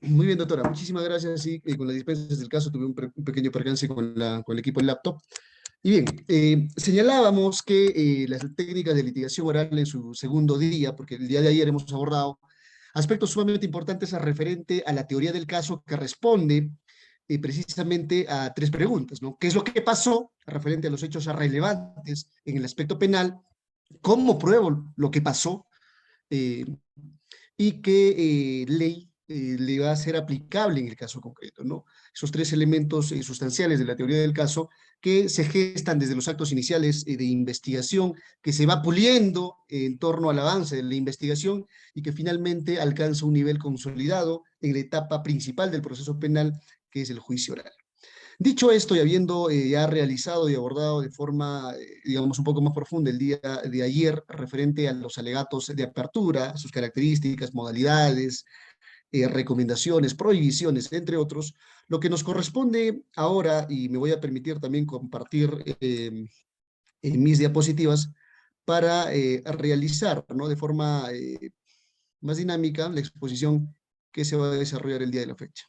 Muy bien, doctora. Muchísimas gracias. Sí, con las dispensas del caso tuve un pequeño percance con el equipo del laptop. Y bien, señalábamos que las técnicas de litigación oral en su segundo día, porque el día de ayer hemos abordado aspectos sumamente importantes referente a la teoría del caso que responde precisamente a tres preguntas, ¿no? ¿Qué es lo que pasó referente a los hechos relevantes en el aspecto penal? ¿Cómo pruebo lo que pasó? Eh, y qué ley le va a ser aplicable en el caso concreto, ¿no? Esos tres elementos sustanciales de la teoría del caso que se gestan desde los actos iniciales de investigación, que se va puliendo en torno al avance de la investigación y que finalmente alcanza un nivel consolidado en la etapa principal del proceso penal, que es el juicio oral. Dicho esto, y habiendo ya realizado y abordado de forma, digamos, un poco más profunda el día de ayer referente a los alegatos de apertura, sus características, modalidades, recomendaciones, prohibiciones, entre otros, lo que nos corresponde ahora, y me voy a permitir también compartir en mis diapositivas, para realizar, ¿no?, de forma más dinámica la exposición que se va a desarrollar el día de la fecha.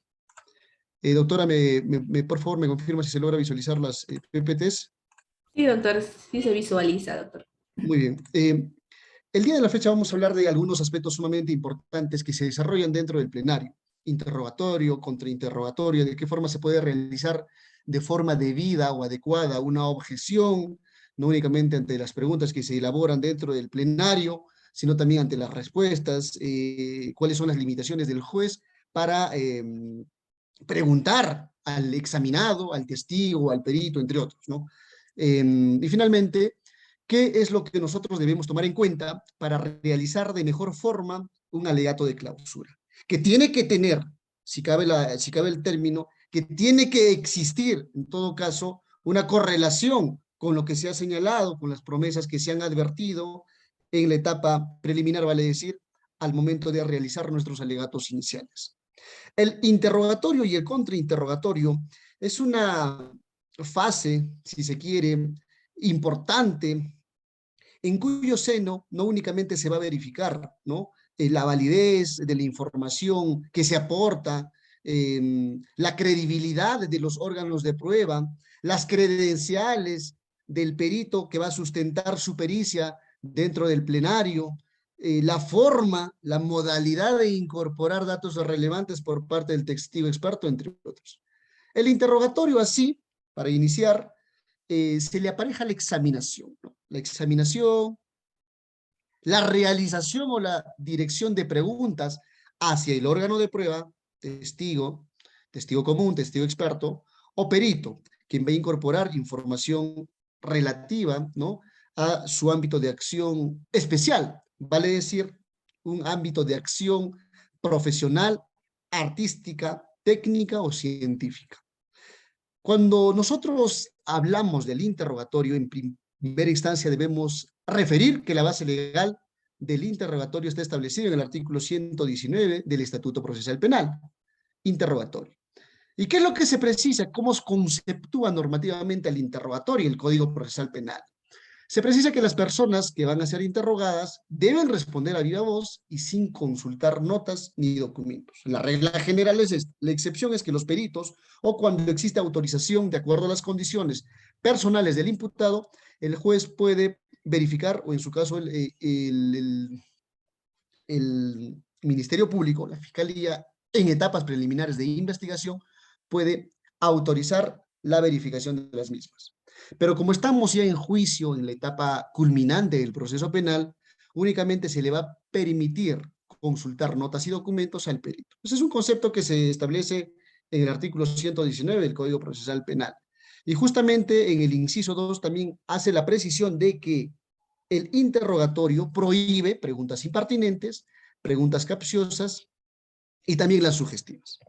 Doctora, por favor, me confirma si se logra visualizar las PPTs. Sí, doctor, sí se visualiza, doctor. Muy bien. El día de la fecha vamos a hablar de algunos aspectos sumamente importantes que se desarrollan dentro del plenario. Interrogatorio, contrainterrogatorio, de qué forma se puede realizar de forma debida o adecuada una objeción, no únicamente ante las preguntas que se elaboran dentro del plenario, sino también ante las respuestas, cuáles son las limitaciones del juez para preguntar al examinado, al testigo, al perito, entre otros, ¿no? Y finalmente, ¿qué es lo que nosotros debemos tomar en cuenta para realizar de mejor forma un alegato de clausura? Que tiene que tener, si cabe el término, que tiene que existir, en todo caso, una correlación con lo que se ha señalado, con las promesas que se han advertido en la etapa preliminar, vale decir, al momento de realizar nuestros alegatos iniciales. El interrogatorio y el contrainterrogatorio es una fase, si se quiere, importante, en cuyo seno no únicamente se va a verificar, ¿no?, la validez de la información que se aporta, la credibilidad de los órganos de prueba, las credenciales del perito que va a sustentar su pericia dentro del plenario, la forma, la modalidad de incorporar datos relevantes por parte del testigo experto, entre otros. El interrogatorio, así, para iniciar, se le apareja la examinación, ¿no? La examinación, la realización o la dirección de preguntas hacia el órgano de prueba, testigo, testigo común, testigo experto, o perito, quien va a incorporar información relativa, ¿no?, a su ámbito de acción especial, vale decir, un ámbito de acción profesional, artística, técnica o científica. Cuando nosotros hablamos del interrogatorio, en primera instancia debemos referir que la base legal del interrogatorio está establecida en el artículo 119 del Estatuto Procesal Penal. Interrogatorio. ¿Y qué es lo que se precisa? ¿Cómo se conceptúa normativamente el interrogatorio y el Código Procesal Penal? Se precisa que las personas que van a ser interrogadas deben responder a viva voz y sin consultar notas ni documentos. La regla general es esta. La excepción es que los peritos, o cuando existe autorización de acuerdo a las condiciones personales del imputado, el juez puede verificar, o en su caso el Ministerio Público, la Fiscalía, en etapas preliminares de investigación, puede autorizar la verificación de las mismas. Pero como estamos ya en juicio, en la etapa culminante del proceso penal, únicamente se le va a permitir consultar notas y documentos al perito. Ese es un concepto que se establece en el artículo 119 del Código Procesal Penal. Y justamente en el inciso 2 también hace la precisión de que el interrogatorio prohíbe preguntas impertinentes, preguntas capciosas y también las sugestivas.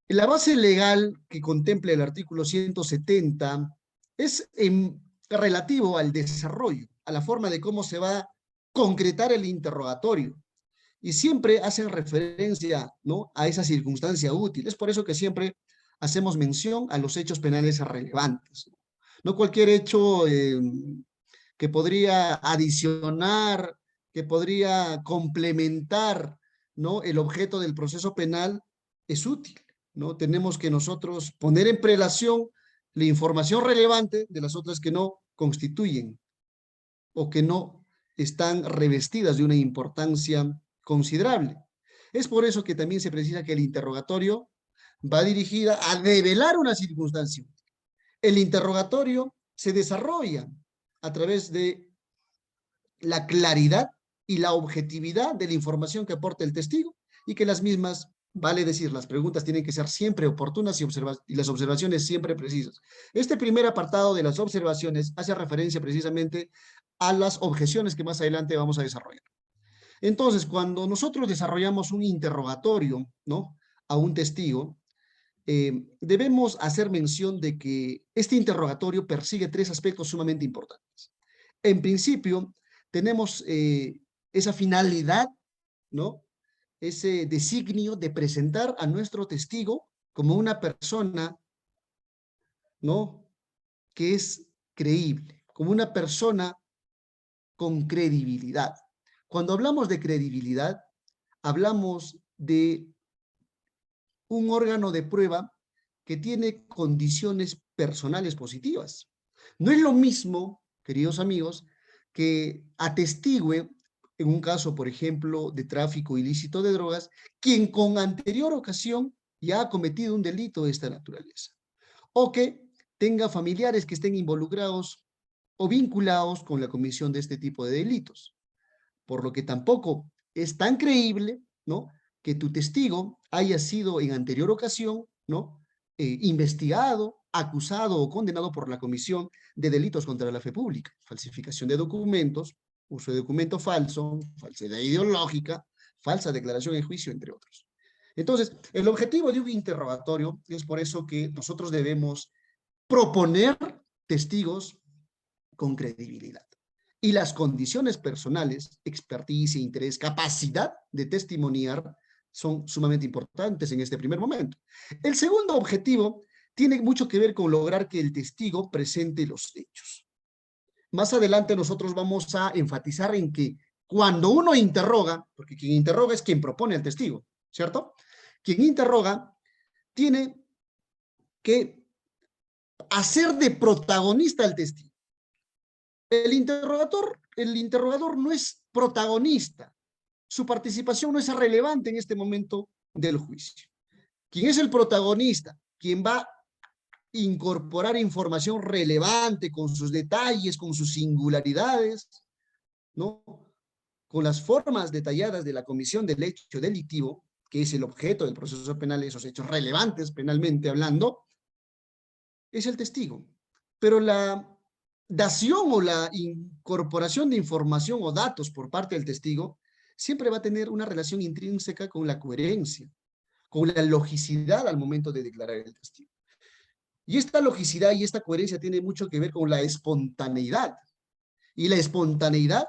La base legal que contempla el artículo 170 es relativo al desarrollo, a la forma de cómo se va a concretar el interrogatorio. Y siempre hacen referencia, ¿no?, a esa circunstancia útil. Es por eso que siempre hacemos mención a los hechos penales relevantes. No cualquier hecho que podría adicionar, que podría complementar, ¿no? El objeto del proceso penal es útil, ¿no? Tenemos que nosotros poner en prelación la información relevante de las otras que no constituyen o que no están revestidas de una importancia considerable. Es por eso que también se precisa que el interrogatorio va dirigida a develar una circunstancia. El interrogatorio se desarrolla a través de la claridad y la objetividad de la información que aporta el testigo y que las mismas, vale decir, las preguntas tienen que ser siempre oportunas y las observaciones siempre precisas. Este primer apartado de las observaciones hace referencia precisamente a las objeciones que más adelante vamos a desarrollar. Entonces, cuando nosotros desarrollamos un interrogatorio, ¿no?, a un testigo, debemos hacer mención de que este interrogatorio persigue tres aspectos sumamente importantes. En principio, tenemos esa finalidad, ¿no?, ese designio de presentar a nuestro testigo como una persona, ¿no?, que es creíble, como una persona con credibilidad. Cuando hablamos de credibilidad, hablamos de un órgano de prueba que tiene condiciones personales positivas. No es lo mismo, queridos amigos, que atestigue, en un caso, por ejemplo, de tráfico ilícito de drogas, quien con anterior ocasión ya ha cometido un delito de esta naturaleza, o que tenga familiares que estén involucrados o vinculados con la comisión de este tipo de delitos. Por lo que tampoco es tan creíble, ¿no?, que tu testigo haya sido en anterior ocasión, ¿no?, investigado, acusado o condenado por la comisión de delitos contra la fe pública, falsificación de documentos, uso de documento falso, falsedad ideológica, falsa declaración en juicio, entre otros. Entonces, el objetivo de un interrogatorio es por eso que nosotros debemos proponer testigos con credibilidad. Y las condiciones personales, experticia, interés, capacidad de testimoniar son sumamente importantes en este primer momento. El segundo objetivo tiene mucho que ver con lograr que el testigo presente los hechos. Más adelante nosotros vamos a enfatizar en que cuando uno interroga, porque quien interroga es quien propone al testigo, ¿cierto? Quien interroga tiene que hacer de protagonista al testigo. El interrogador no es protagonista. Su participación no es relevante en este momento del juicio. ¿Quién es el protagonista? Quien va a incorporar información relevante con sus detalles, con sus singularidades, ¿no?, con las formas detalladas de la comisión del hecho delictivo, que es el objeto del proceso penal, esos hechos relevantes penalmente hablando, es el testigo. Pero la dación o la incorporación de información o datos por parte del testigo siempre va a tener una relación intrínseca con la coherencia, con la logicidad al momento de declarar el testigo. Y esta logicidad y esta coherencia tiene mucho que ver con la espontaneidad. Y la espontaneidad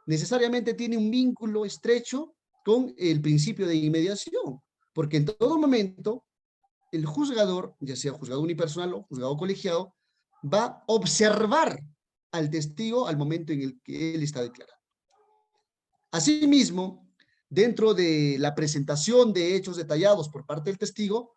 necesariamente tiene un vínculo estrecho con el principio de inmediación, porque en todo momento el juzgador, ya sea juzgado unipersonal o juzgado colegiado, va a observar al testigo al momento en el que él está declarando. Asimismo, dentro de la presentación de hechos detallados por parte del testigo,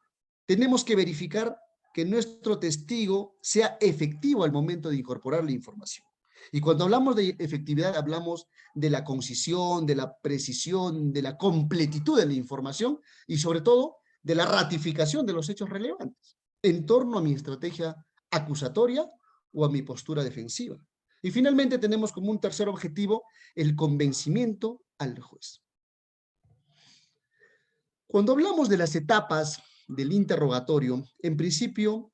tenemos que verificar que nuestro testigo sea efectivo al momento de incorporar la información. Y cuando hablamos de efectividad, hablamos de la concisión, de la precisión, de la completitud de la información y sobre todo de la ratificación de los hechos relevantes en torno a mi estrategia acusatoria o a mi postura defensiva. Y finalmente tenemos como un tercer objetivo el convencimiento al juez. Cuando hablamos de las etapas del interrogatorio, en principio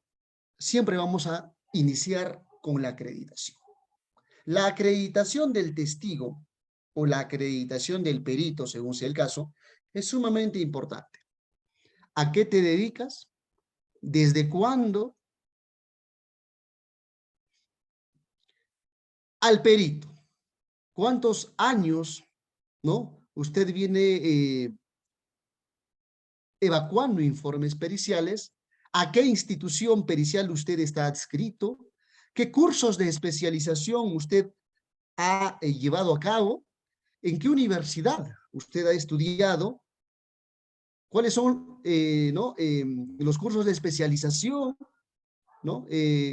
siempre vamos a iniciar con la acreditación. La acreditación del testigo o la acreditación del perito, según sea el caso, es sumamente importante. ¿A qué te dedicas? ¿Desde cuándo? Al perito. ¿Cuántos años, ¿no?, usted viene evacuando informes periciales? ¿A qué institución pericial usted está adscrito? ¿Qué cursos de especialización usted ha llevado a cabo? ¿En qué universidad usted ha estudiado, cuáles son ¿no? Los cursos de especialización, ¿no?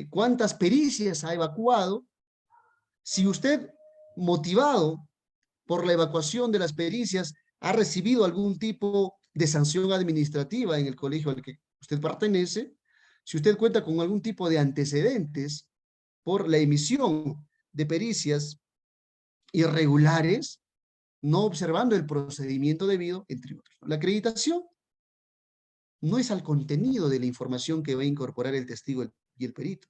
Cuántas pericias ha evacuado. Si usted, motivado por la evacuación de las pericias, ha recibido algún tipo de sanción administrativa en el colegio al que usted pertenece, si usted cuenta con algún tipo de antecedentes por la emisión de pericias irregulares, no observando el procedimiento debido, entre otros. La acreditación no es al contenido de la información que va a incorporar el testigo y el perito.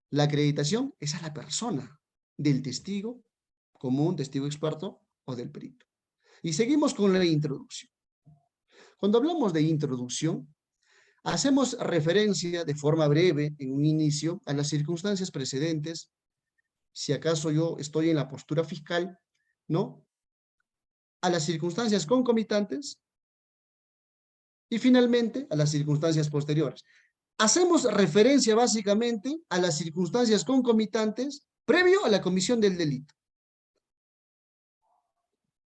La acreditación es a la persona del testigo, como un testigo experto o del perito. Y seguimos con la introducción. Cuando hablamos de introducción, hacemos referencia de forma breve, en un inicio, a las circunstancias precedentes, si acaso yo estoy en la postura fiscal, ¿no? A las circunstancias concomitantes y finalmente a las circunstancias posteriores. Hacemos referencia básicamente a las circunstancias concomitantes previo a la comisión del delito.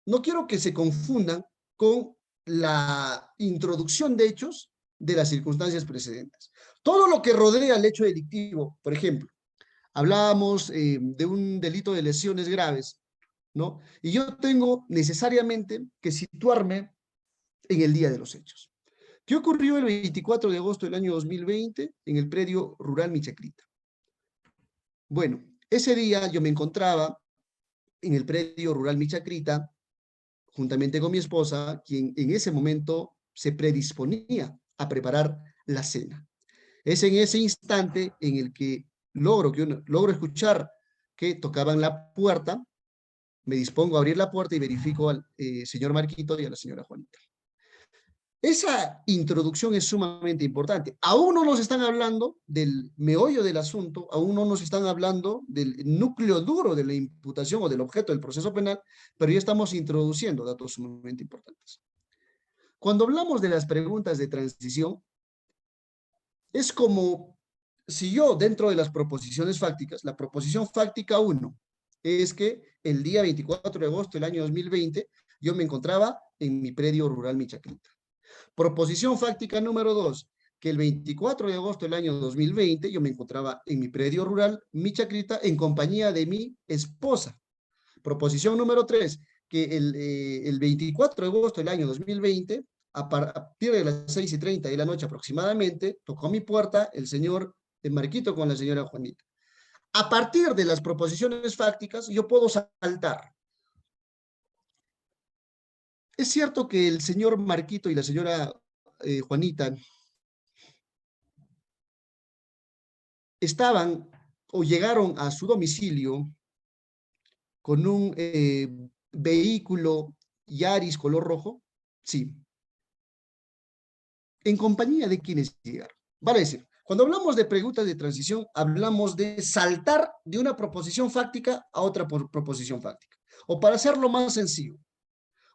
No quiero que se confundan con la introducción de hechos de las circunstancias precedentes. Todo lo que rodea el hecho delictivo, por ejemplo, hablábamos de un delito de lesiones graves, ¿no? Y yo tengo necesariamente que situarme en el día de los hechos. ¿Qué ocurrió el 24 de agosto del año 2020 en el predio rural Michacrita? Bueno, ese día yo me encontraba en el predio rural Michacrita, juntamente con mi esposa, quien en ese momento se predisponía a preparar la cena. Es en ese instante en el que logro escuchar que tocaban la puerta, me dispongo a abrir la puerta y verifico al señor Marquito y a la señora Juanita. Esa introducción es sumamente importante. Aún no nos están hablando del meollo del asunto, aún no nos están hablando del núcleo duro de la imputación o del objeto del proceso penal, pero ya estamos introduciendo datos sumamente importantes. Cuando hablamos de las preguntas de transición, es como si yo, dentro de las proposiciones fácticas, la proposición fáctica 1 es que el día 24 de agosto del año 2020 yo me encontraba en mi predio rural Michacrita. Proposición fáctica número 2, que el 24 de agosto del año 2020 yo me encontraba en mi predio rural Michacrita en compañía de mi esposa. Proposición número 3, que el 24 de agosto del año 2020, a partir de las 6:30 de la noche aproximadamente, tocó mi puerta el señor Marquito con la señora Juanita. A partir de las proposiciones fácticas, yo puedo saltar. Es cierto que el señor Marquito y la señora Juanita estaban o llegaron a su domicilio con un vehículo Yaris color rojo, sí. ¿En compañía de quienes llegaron? Vale decir, cuando hablamos de preguntas de transición, hablamos de saltar de una proposición fáctica a otra proposición fáctica. O para hacerlo más sencillo,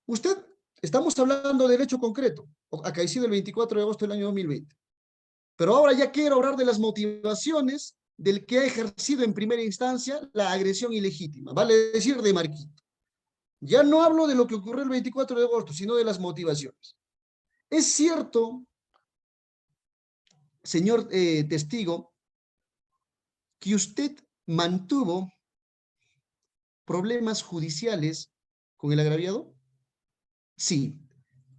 usted, estamos hablando del hecho concreto, acaecido el 24 de agosto del año 2020. Pero ahora ya quiero hablar de las motivaciones del que ha ejercido en primera instancia la agresión ilegítima, vale decir, de Marquito. Ya no hablo de lo que ocurrió el 24 de agosto, sino de las motivaciones. Es cierto, señor testigo, que usted mantuvo problemas judiciales con el agraviado. Sí.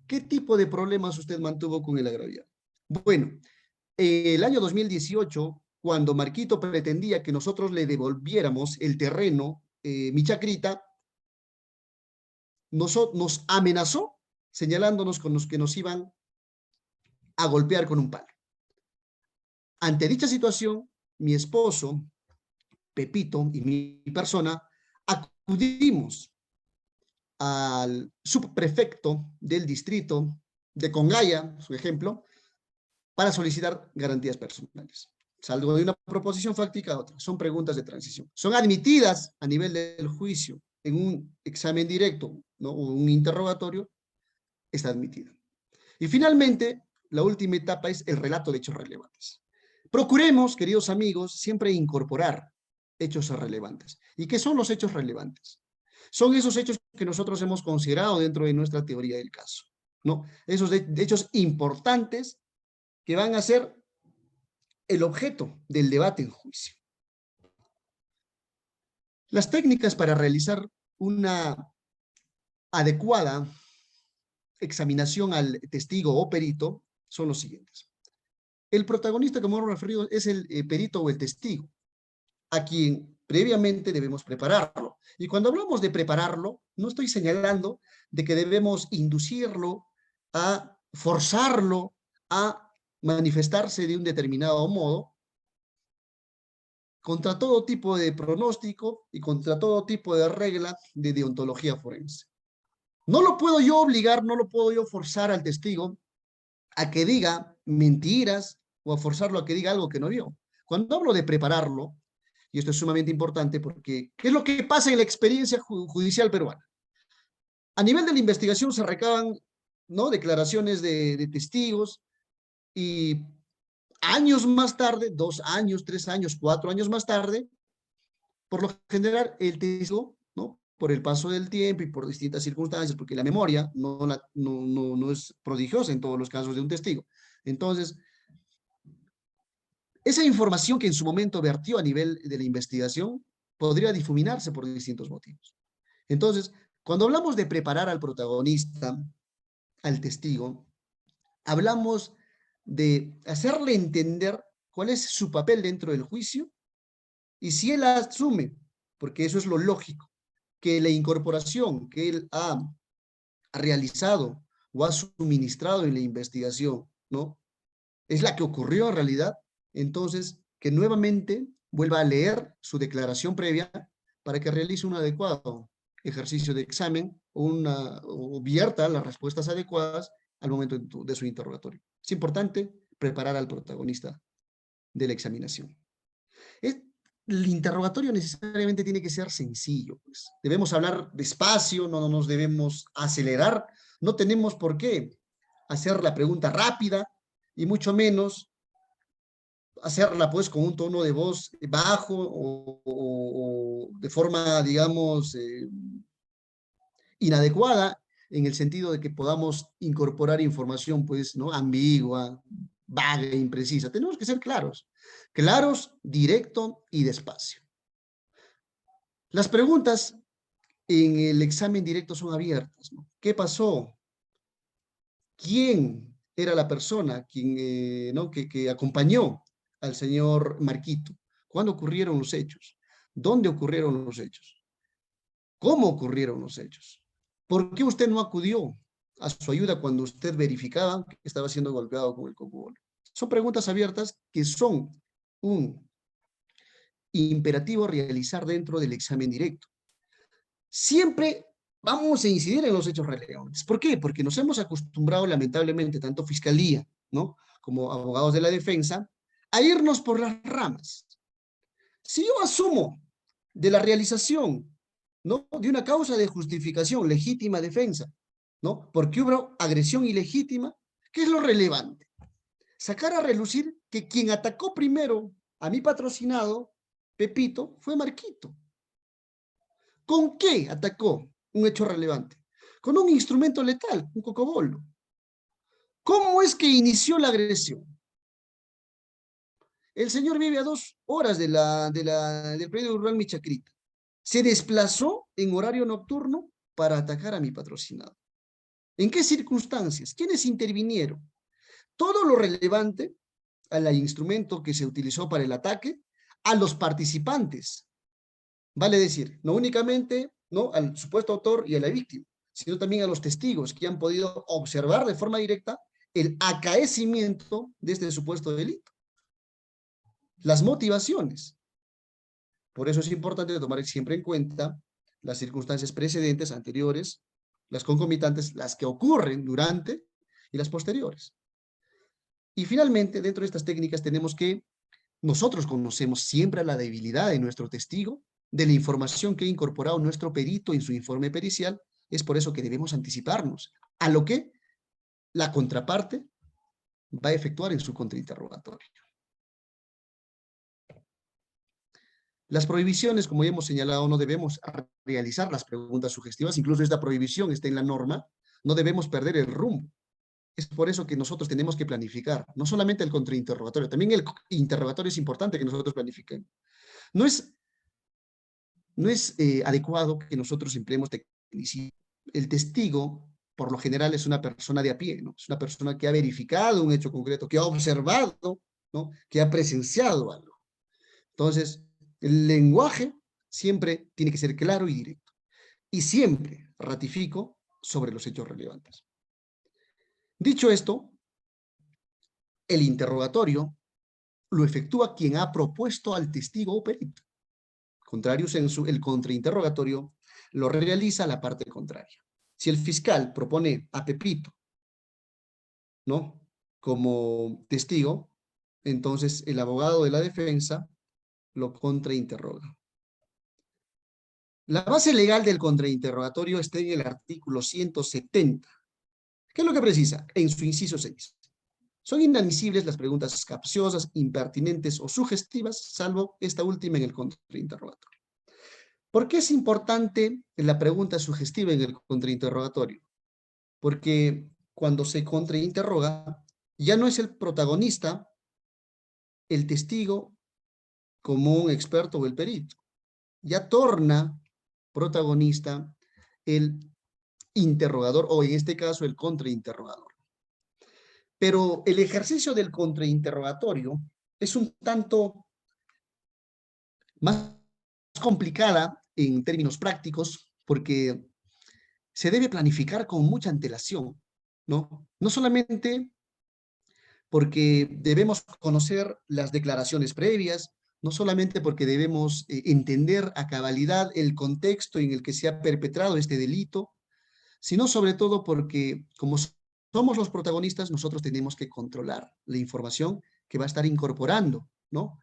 ¿Qué tipo de problemas usted mantuvo con el agraviado? Bueno, el año 2018, cuando Marquito pretendía que nosotros le devolviéramos el terreno Michacrita, nos amenazó señalándonos con los que nos iban a golpear con un palo. Ante dicha situación, mi esposo, Pepito, y mi persona acudimos al subprefecto del distrito de Congaya, su ejemplo, para solicitar garantías personales. Salgo de una proposición fáctica a otra. Son preguntas de transición. Son admitidas a nivel del juicio en un examen directo, ¿no? O un interrogatorio, está admitida. Y finalmente, la última etapa es el relato de hechos relevantes. Procuremos, queridos amigos, siempre incorporar hechos relevantes. ¿Y qué son los hechos relevantes? Son esos hechos que nosotros hemos considerado dentro de nuestra teoría del caso, ¿no? Esos hechos importantes que van a ser el objeto del debate en juicio. Las técnicas para realizar una adecuada examinación al testigo o perito son los siguientes. El protagonista, como hemos referido, es el perito o el testigo, a quien previamente debemos prepararlo. Y cuando hablamos de prepararlo, no estoy señalando de que debemos inducirlo a forzarlo a manifestarse de un determinado modo, contra todo tipo de pronóstico y contra todo tipo de regla de deontología forense. No lo puedo yo obligar, no lo puedo yo forzar al testigo a que diga mentiras o a forzarlo a que diga algo que no vio. Cuando hablo de prepararlo, y esto es sumamente importante porque, ¿qué es lo que pasa en la experiencia judicial peruana? A nivel de la investigación se recaban, ¿no?, declaraciones de testigos y años más tarde, 2 años, 3 años, 4 años más tarde, por lo general el testigo, ¿no?, por el paso del tiempo y por distintas circunstancias, porque la memoria no es prodigiosa en todos los casos de un testigo. Entonces, esa información que en su momento vertió a nivel de la investigación podría difuminarse por distintos motivos. Entonces, cuando hablamos de preparar al protagonista, al testigo, hablamos de hacerle entender cuál es su papel dentro del juicio y si él asume, porque eso es lo lógico, que la incorporación que él ha realizado o ha suministrado en la investigación, ¿no?, es la que ocurrió en realidad, entonces que nuevamente vuelva a leer su declaración previa para que realice un adecuado ejercicio de examen o vierta las respuestas adecuadas al momento de su interrogatorio. Es importante preparar al protagonista de la examinación. El interrogatorio necesariamente tiene que ser sencillo, pues. Debemos hablar despacio, no nos debemos acelerar, no tenemos por qué hacer la pregunta rápida y mucho menos hacerla pues con un tono de voz bajo o de forma, digamos, inadecuada en el sentido de que podamos incorporar información pues, ¿no?, ambigua, vaga e imprecisa. Tenemos que ser claros, claros, directo y despacio. Las preguntas en el examen directo son abiertas, ¿no? ¿Qué pasó? ¿Quién era la persona ¿no?, que acompañó al señor Marquito? ¿Cuándo ocurrieron los hechos? ¿Dónde ocurrieron los hechos? ¿Cómo ocurrieron los hechos? ¿Por qué usted no acudió a su ayuda cuando usted verificaba que estaba siendo golpeado con el cocobolo? Son preguntas abiertas que son un imperativo a realizar dentro del examen directo. Siempre vamos a incidir en los hechos relevantes. ¿Por qué? Porque nos hemos acostumbrado, lamentablemente, tanto Fiscalía, ¿no?, como abogados de la defensa, a irnos por las ramas. Si yo asumo de la realización, ¿no?, de una causa de justificación, legítima defensa, ¿no?, porque hubo agresión ilegítima, ¿qué es lo relevante? Sacar a relucir que quien atacó primero a mi patrocinado, Pepito, fue Marquito. ¿Con qué atacó? Un hecho relevante. Con un instrumento letal, un cocobolo. ¿Cómo es que inició la agresión? El señor vive a 2 horas del predio rural Michacrita. Se desplazó en horario nocturno para atacar a mi patrocinado. ¿En qué circunstancias? ¿Quiénes intervinieron? Todo lo relevante al instrumento que se utilizó para el ataque, a los participantes. Vale decir, no únicamente, ¿no?, al supuesto autor y a la víctima, sino también a los testigos que han podido observar de forma directa el acaecimiento de este supuesto delito. Las motivaciones. Por eso es importante tomar siempre en cuenta las circunstancias precedentes, anteriores, las concomitantes, las que ocurren durante y las posteriores. Y finalmente, dentro de estas técnicas tenemos que nosotros conocemos siempre la debilidad de nuestro testigo, de la información que ha incorporado nuestro perito en su informe pericial. Es por eso que debemos anticiparnos a lo que la contraparte va a efectuar en su contrainterrogatorio. Las prohibiciones, como ya hemos señalado, no debemos realizar las preguntas sugestivas, incluso esta prohibición está en la norma, no debemos perder el rumbo. Es por eso que nosotros tenemos que planificar, no solamente el contrainterrogatorio, también el interrogatorio es importante que nosotros planifiquemos. No es, no es adecuado que nosotros empleemos tecnicismo. El testigo, por lo general, es una persona de a pie, ¿no? Es una persona que ha verificado un hecho concreto, que ha observado, ¿no? Que ha presenciado algo. Entonces, el lenguaje siempre tiene que ser claro y directo. Y siempre ratifico sobre los hechos relevantes. Dicho esto, el interrogatorio lo efectúa quien ha propuesto al testigo o perito. Contrario censu, el contrainterrogatorio lo realiza la parte contraria. Si el fiscal propone a Pepito, ¿no?, como testigo, entonces el abogado de la defensa lo contrainterroga. La base legal del contrainterrogatorio está en el artículo 170. ¿Qué es lo que precisa? En su inciso 6. Son inadmisibles las preguntas capciosas, impertinentes o sugestivas, salvo esta última en el contrainterrogatorio. ¿Por qué es importante la pregunta sugestiva en el contrainterrogatorio? Porque cuando se contrainterroga, ya no es el protagonista, el testigo, como un experto o el perito. Ya torna protagonista el interrogador, o en este caso el contrainterrogador. Pero el ejercicio del contrainterrogatorio es un tanto más complicada en términos prácticos porque se debe planificar con mucha antelación, ¿no? No solamente porque debemos conocer las declaraciones previas, no solamente porque debemos entender a cabalidad el contexto en el que se ha perpetrado este delito, sino sobre todo porque como somos los protagonistas, nosotros tenemos que controlar la información que va a estar incorporando, ¿no?,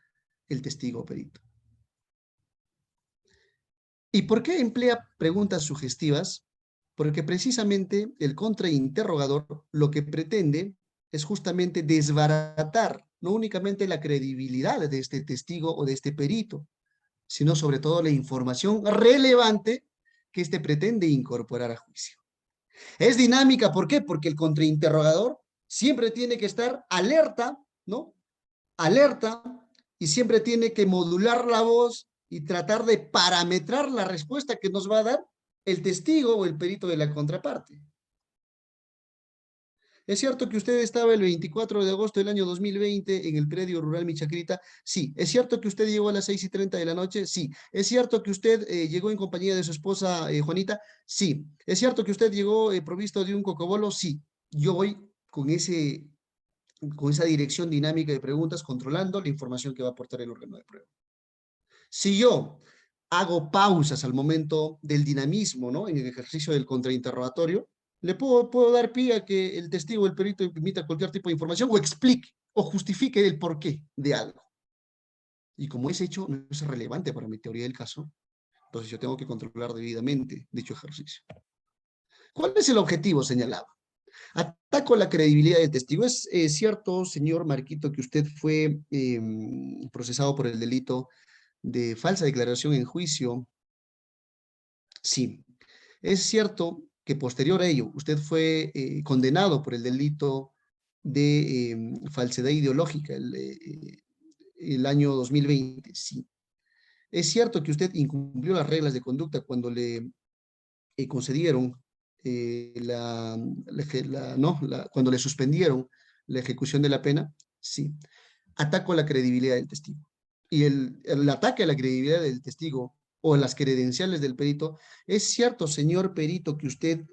el testigo perito. ¿Y por qué emplea preguntas sugestivas? Porque precisamente el contrainterrogador lo que pretende es justamente desbaratar no únicamente la credibilidad de este testigo o de este perito, sino sobre todo la información relevante que éste pretende incorporar a juicio. Es dinámica, ¿por qué? Porque el contrainterrogador siempre tiene que estar alerta, ¿no? Alerta, y siempre tiene que modular la voz y tratar de parametrar la respuesta que nos va a dar el testigo o el perito de la contraparte. ¿Es cierto que usted estaba el 24 de agosto del año 2020 en el predio rural Michacrita? Sí. ¿Es cierto que usted llegó a las 6:30 de la noche? Sí. ¿Es cierto que usted llegó en compañía de su esposa Juanita? Sí. ¿Es cierto que usted llegó provisto de un cocobolo? Sí. Yo voy con esa dirección dinámica de preguntas, controlando la información que va a aportar el órgano de prueba. Si yo hago pausas al momento del dinamismo, ¿no?, en el ejercicio del contrainterrogatorio, le puedo dar pie a que el testigo o el perito emita cualquier tipo de información o explique o justifique el porqué de algo. Y como ese hecho no es relevante para mi teoría del caso, entonces yo tengo que controlar debidamente dicho ejercicio. ¿Cuál es el objetivo señalado? Ataco la credibilidad del testigo. Es cierto, señor Marquito, que usted fue procesado por el delito de falsa declaración en juicio. Sí. Es cierto que posterior a ello usted fue condenado por el delito de falsedad ideológica el año 2020. Sí. Es cierto que usted incumplió las reglas de conducta cuando le concedieron cuando le suspendieron la ejecución de la pena. Sí. Ataco la credibilidad del testigo. Y el ataque a la credibilidad del testigo o las credenciales del perito, ¿es cierto, señor perito, que usted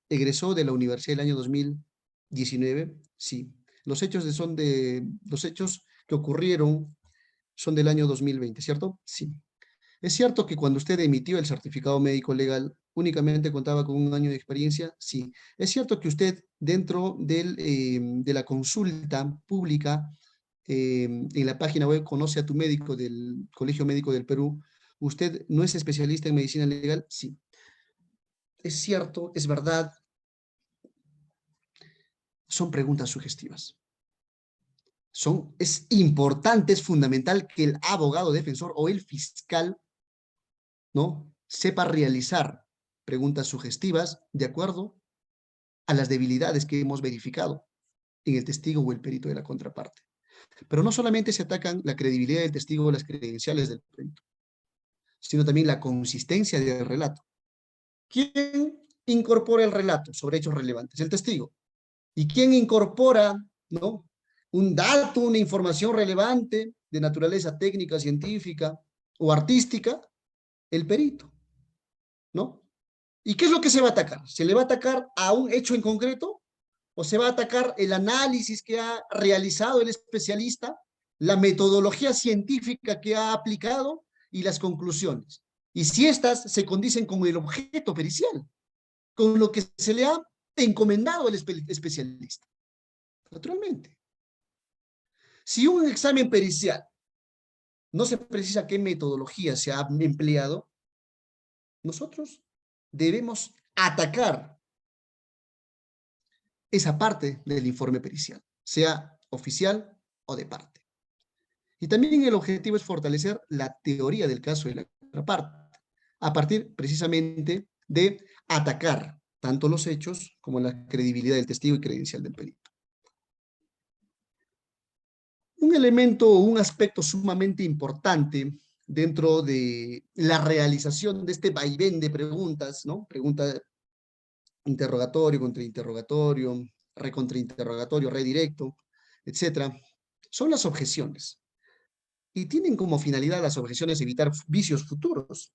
egresó de la universidad el año 2019? Sí. Los hechos que ocurrieron son del año 2020, ¿cierto? Sí. ¿Es cierto que cuando usted emitió el certificado médico legal únicamente contaba con 1 año de experiencia? Sí. ¿Es cierto que usted dentro de la consulta pública en la página web Conoce a tu médico del Colegio Médico del Perú, usted no es especialista en medicina legal? Sí. ¿Es cierto? ¿Es verdad? Son preguntas sugestivas. Es importante, es fundamental que el abogado defensor o el fiscal, ¿no?, sepa realizar preguntas sugestivas de acuerdo a las debilidades que hemos verificado en el testigo o el perito de la contraparte. Pero no solamente se atacan la credibilidad del testigo o las credenciales del perito, sino también la consistencia del relato. ¿Quién incorpora el relato sobre hechos relevantes? El testigo. ¿Y quién incorpora, ¿no?, un dato, una información relevante de naturaleza técnica, científica o artística? El perito, ¿no? ¿Y qué es lo que se va a atacar? ¿Se le va a atacar a un hecho en concreto? ¿O se va a atacar el análisis que ha realizado el especialista, la metodología científica que ha aplicado y las conclusiones? Y si éstas se condicen con el objeto pericial, con lo que se le ha encomendado al especialista. Naturalmente. Si un examen pericial no se precisa qué metodología se ha empleado, nosotros debemos atacar esa parte del informe pericial, sea oficial o de parte. Y también el objetivo es fortalecer la teoría del caso de la contraparte, a partir precisamente de atacar tanto los hechos como la credibilidad del testigo y credencial del perito. Un elemento o un aspecto sumamente importante dentro de la realización de este vaivén de preguntas, ¿no? Pregunta, interrogatorio, contrainterrogatorio, recontrainterrogatorio, redirecto, etcétera, son las objeciones. Y tienen como finalidad las objeciones evitar vicios futuros.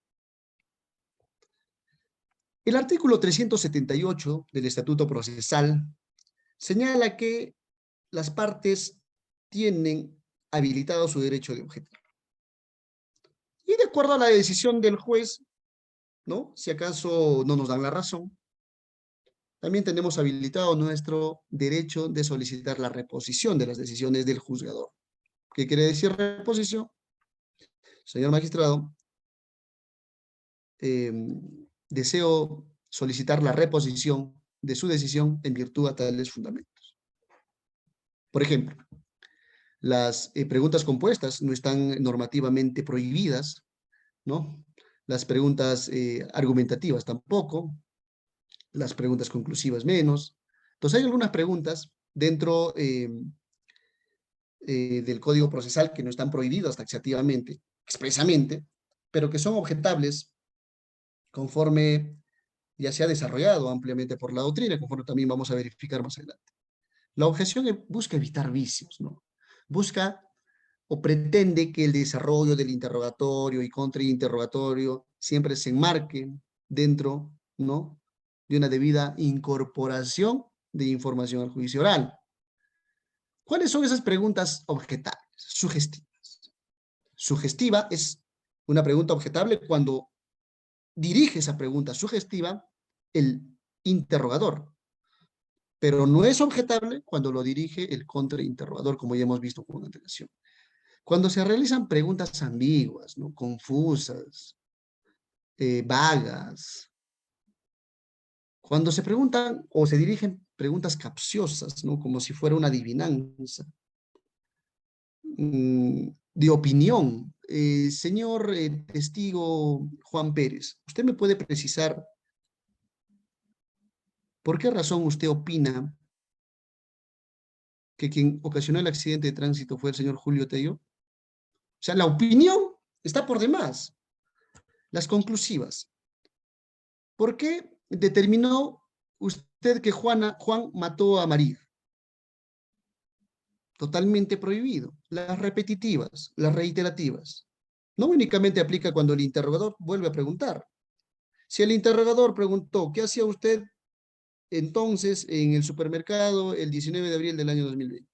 El artículo 378 del Estatuto Procesal señala que las partes tienen habilitado su derecho de objetar. Y de acuerdo a la decisión del juez, ¿no?, si acaso no nos dan la razón, también tenemos habilitado nuestro derecho de solicitar la reposición de las decisiones del juzgador. ¿Qué quiere decir reposición? Señor magistrado, deseo solicitar la reposición de su decisión en virtud a tales fundamentos. Por ejemplo, las preguntas compuestas no están normativamente prohibidas, ¿no? Las preguntas argumentativas tampoco, las preguntas conclusivas menos. Entonces hay algunas preguntas dentro del Código Procesal que no están prohibidas taxativamente, expresamente, pero que son objetables conforme ya se ha desarrollado ampliamente por la doctrina, conforme también vamos a verificar más adelante. La objeción busca evitar vicios, ¿no? Busca o pretende que el desarrollo del interrogatorio y contrainterrogatorio siempre se enmarque dentro, ¿no?, de una debida incorporación de información al juicio oral. ¿Cuáles son esas preguntas objetables? Sugestivas. Sugestiva es una pregunta objetable cuando dirige esa pregunta sugestiva el interrogador, pero no es objetable cuando lo dirige el contrainterrogador, como ya hemos visto con antelación. Cuando se realizan preguntas ambiguas, ¿no?, confusas, vagas, cuando se preguntan o se dirigen preguntas capciosas, ¿no?, como si fuera una adivinanza, de opinión. Señor testigo Juan Pérez, ¿usted me puede precisar por qué razón usted opina que quien ocasionó el accidente de tránsito fue el señor Julio Tello? O sea, la opinión está por demás. Las conclusivas. ¿Por qué determinó usted que Juan mató a María? Totalmente prohibido. Las repetitivas, las reiterativas. No únicamente aplica cuando el interrogador vuelve a preguntar. Si el interrogador preguntó, ¿qué hacía usted entonces en el supermercado el 19 de abril del año 2020?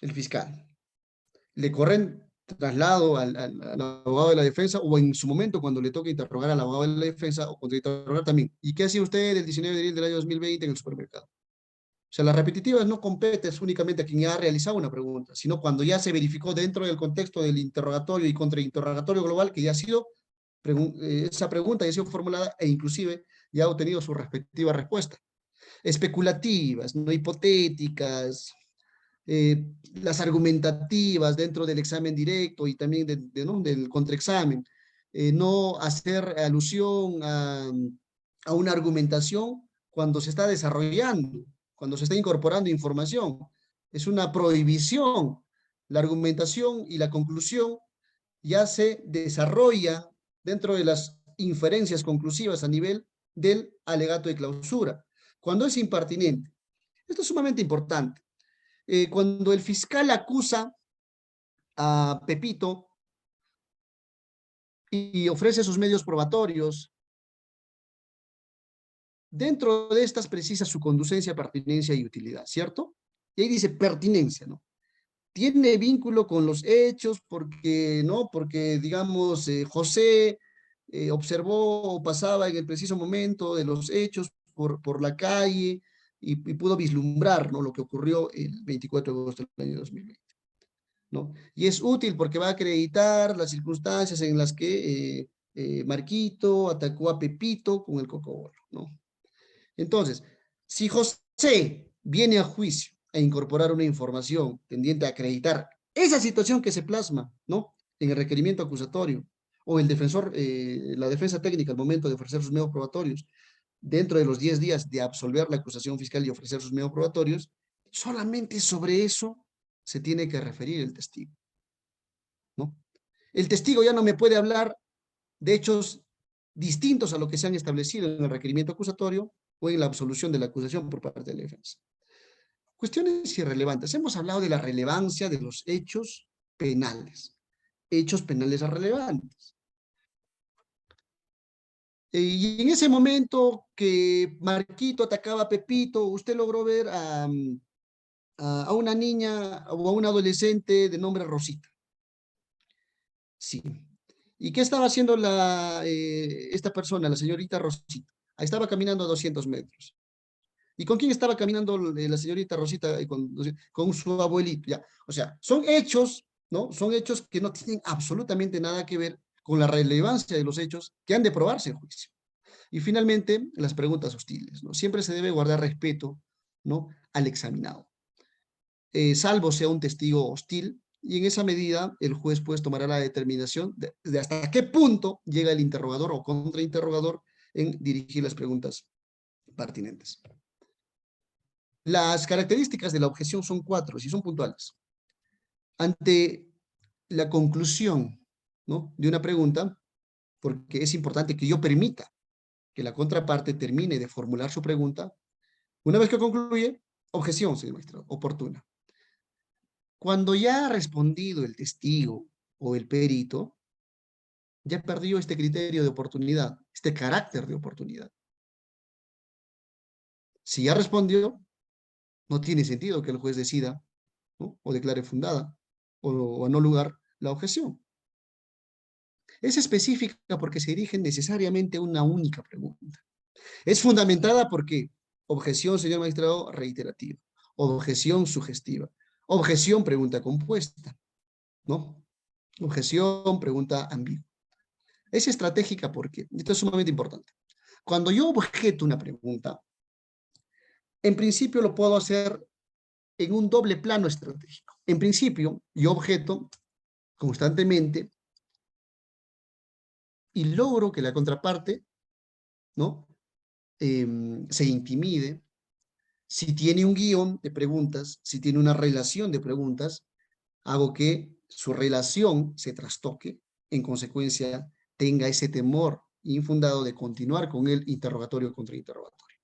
El fiscal. Le corren traslado al abogado de la defensa, o en su momento cuando le toca interrogar al abogado de la defensa, o cuando interrogar también. ¿Y qué hacía usted el 19 de abril del año 2020 en el supermercado? O sea, las repetitivas no competen únicamente a quien ya ha realizado una pregunta, sino cuando ya se verificó dentro del contexto del interrogatorio y contrainterrogatorio global que ya ha sido, esa pregunta ya ha sido formulada e inclusive ya ha obtenido su respectiva respuesta. Especulativas, no hipotéticas, las argumentativas dentro del examen directo y también ¿no? del contraexamen, no hacer alusión a una argumentación cuando se está desarrollando, cuando se está incorporando información. Es una prohibición. La argumentación y la conclusión ya se desarrolla dentro de las inferencias conclusivas a nivel del alegato de clausura, cuando es impertinente. Esto es sumamente importante. Cuando el fiscal acusa a Pepito y ofrece sus medios probatorios, dentro de estas precisa su conducencia, pertinencia y utilidad, ¿cierto? Y ahí dice pertinencia, ¿no? Tiene vínculo con los hechos porque, ¿no? Porque, digamos, José observó o pasaba en el preciso momento de los hechos por la calle y pudo vislumbrar, ¿no? Lo que ocurrió el 24 de agosto del año 2020, ¿no? Y es útil porque va a acreditar las circunstancias en las que Marquito atacó a Pepito con el cocobolo, ¿no? Entonces, si José viene a juicio a incorporar una información tendiente a acreditar esa situación que se plasma, ¿no? En el requerimiento acusatorio, o el defensor, la defensa técnica al momento de ofrecer sus medios probatorios, dentro de los 10 días de absolver la acusación fiscal y ofrecer sus medios probatorios, solamente sobre eso se tiene que referir el testigo, ¿no? El testigo ya no me puede hablar de hechos distintos a lo que se han establecido en el requerimiento acusatorio o en la absolución de la acusación por parte de la defensa. Cuestiones irrelevantes. Hemos hablado de la relevancia de los hechos penales relevantes. Y en ese momento que Marquito atacaba a Pepito, usted logró ver a una niña o a una adolescente de nombre Rosita. Sí. ¿Y qué estaba haciendo esta persona, la señorita Rosita? Ahí estaba caminando a 200 metros. ¿Y con quién estaba caminando la señorita Rosita? Con su abuelito, ya. O sea, son hechos, ¿no? Son hechos que no tienen absolutamente nada que ver con la relevancia de los hechos que han de probarse en juicio. Y finalmente, las preguntas hostiles, ¿no? Siempre se debe guardar respeto, ¿no? Al examinado. Salvo sea un testigo hostil, y en esa medida el juez pues tomará la determinación de hasta qué punto llega el interrogador o contrainterrogador en dirigir las preguntas pertinentes. Las características de la objeción son 4, y son puntuales. Ante la conclusión, ¿no? de una pregunta, porque es importante que yo permita que la contraparte termine de formular su pregunta, una vez que concluye, objeción, señor magistrado, oportuna. Cuando ya ha respondido el testigo o el perito, ya perdió este criterio de oportunidad, este carácter de oportunidad. Si ya respondió, no tiene sentido que el juez decida, ¿no? o declare fundada o no lugar la objeción. Es específica porque se dirige necesariamente a una única pregunta. Es fundamentada porque objeción, señor magistrado, reiterativa. Objeción sugestiva. Objeción, pregunta compuesta, ¿no? Objeción, pregunta ambigua. Es estratégica porque, esto es sumamente importante. Cuando yo objeto una pregunta, en principio lo puedo hacer en un doble plano estratégico. En principio, yo objeto constantemente y logro que la contraparte, ¿no? Se intimide. Si tiene un guión de preguntas, si tiene una relación de preguntas, hago que su relación se trastoque, en consecuencia tenga ese temor infundado de continuar con el interrogatorio contra interrogatorio.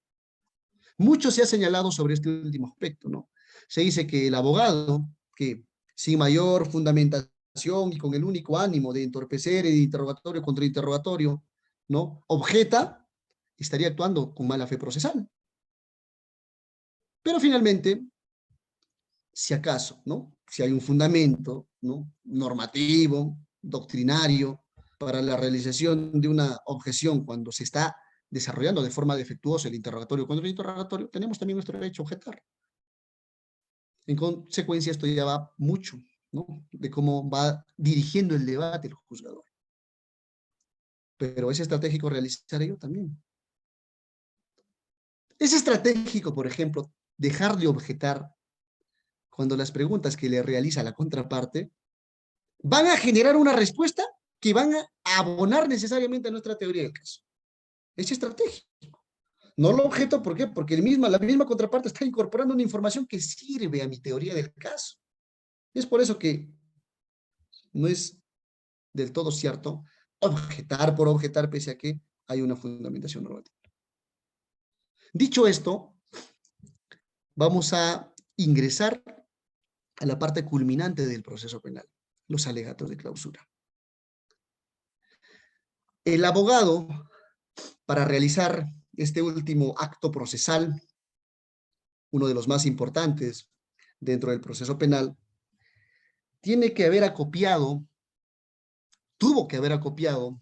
Mucho se ha señalado sobre este último aspecto, ¿no? Se dice que el abogado, que sin mayor fundamentación y con el único ánimo de entorpecer el interrogatorio contra interrogatorio, ¿no? Objeta, estaría actuando con mala fe procesal. Pero finalmente, si acaso, ¿no? Si hay un fundamento, ¿no? normativo, doctrinario, para la realización de una objeción cuando se está desarrollando de forma defectuosa el interrogatorio contra el interrogatorio, tenemos también nuestro derecho a objetar. En consecuencia, esto ya va mucho, ¿no? de cómo va dirigiendo el debate el juzgador. Pero es estratégico realizar ello también. Es estratégico, por ejemplo, dejar de objetar cuando las preguntas que le realiza la contraparte van a generar una respuesta que van a abonar necesariamente a nuestra teoría del caso. Es estratégico. No lo objeto, ¿por qué? Porque la misma contraparte está incorporando una información que sirve a mi teoría del caso. Es por eso que no es del todo cierto objetar por objetar, pese a que hay una fundamentación normativa. Dicho esto, vamos a ingresar a la parte culminante del proceso penal, los alegatos de clausura. El abogado, para realizar este último acto procesal, uno de los más importantes dentro del proceso penal, tiene que haber acopiado, tuvo que haber acopiado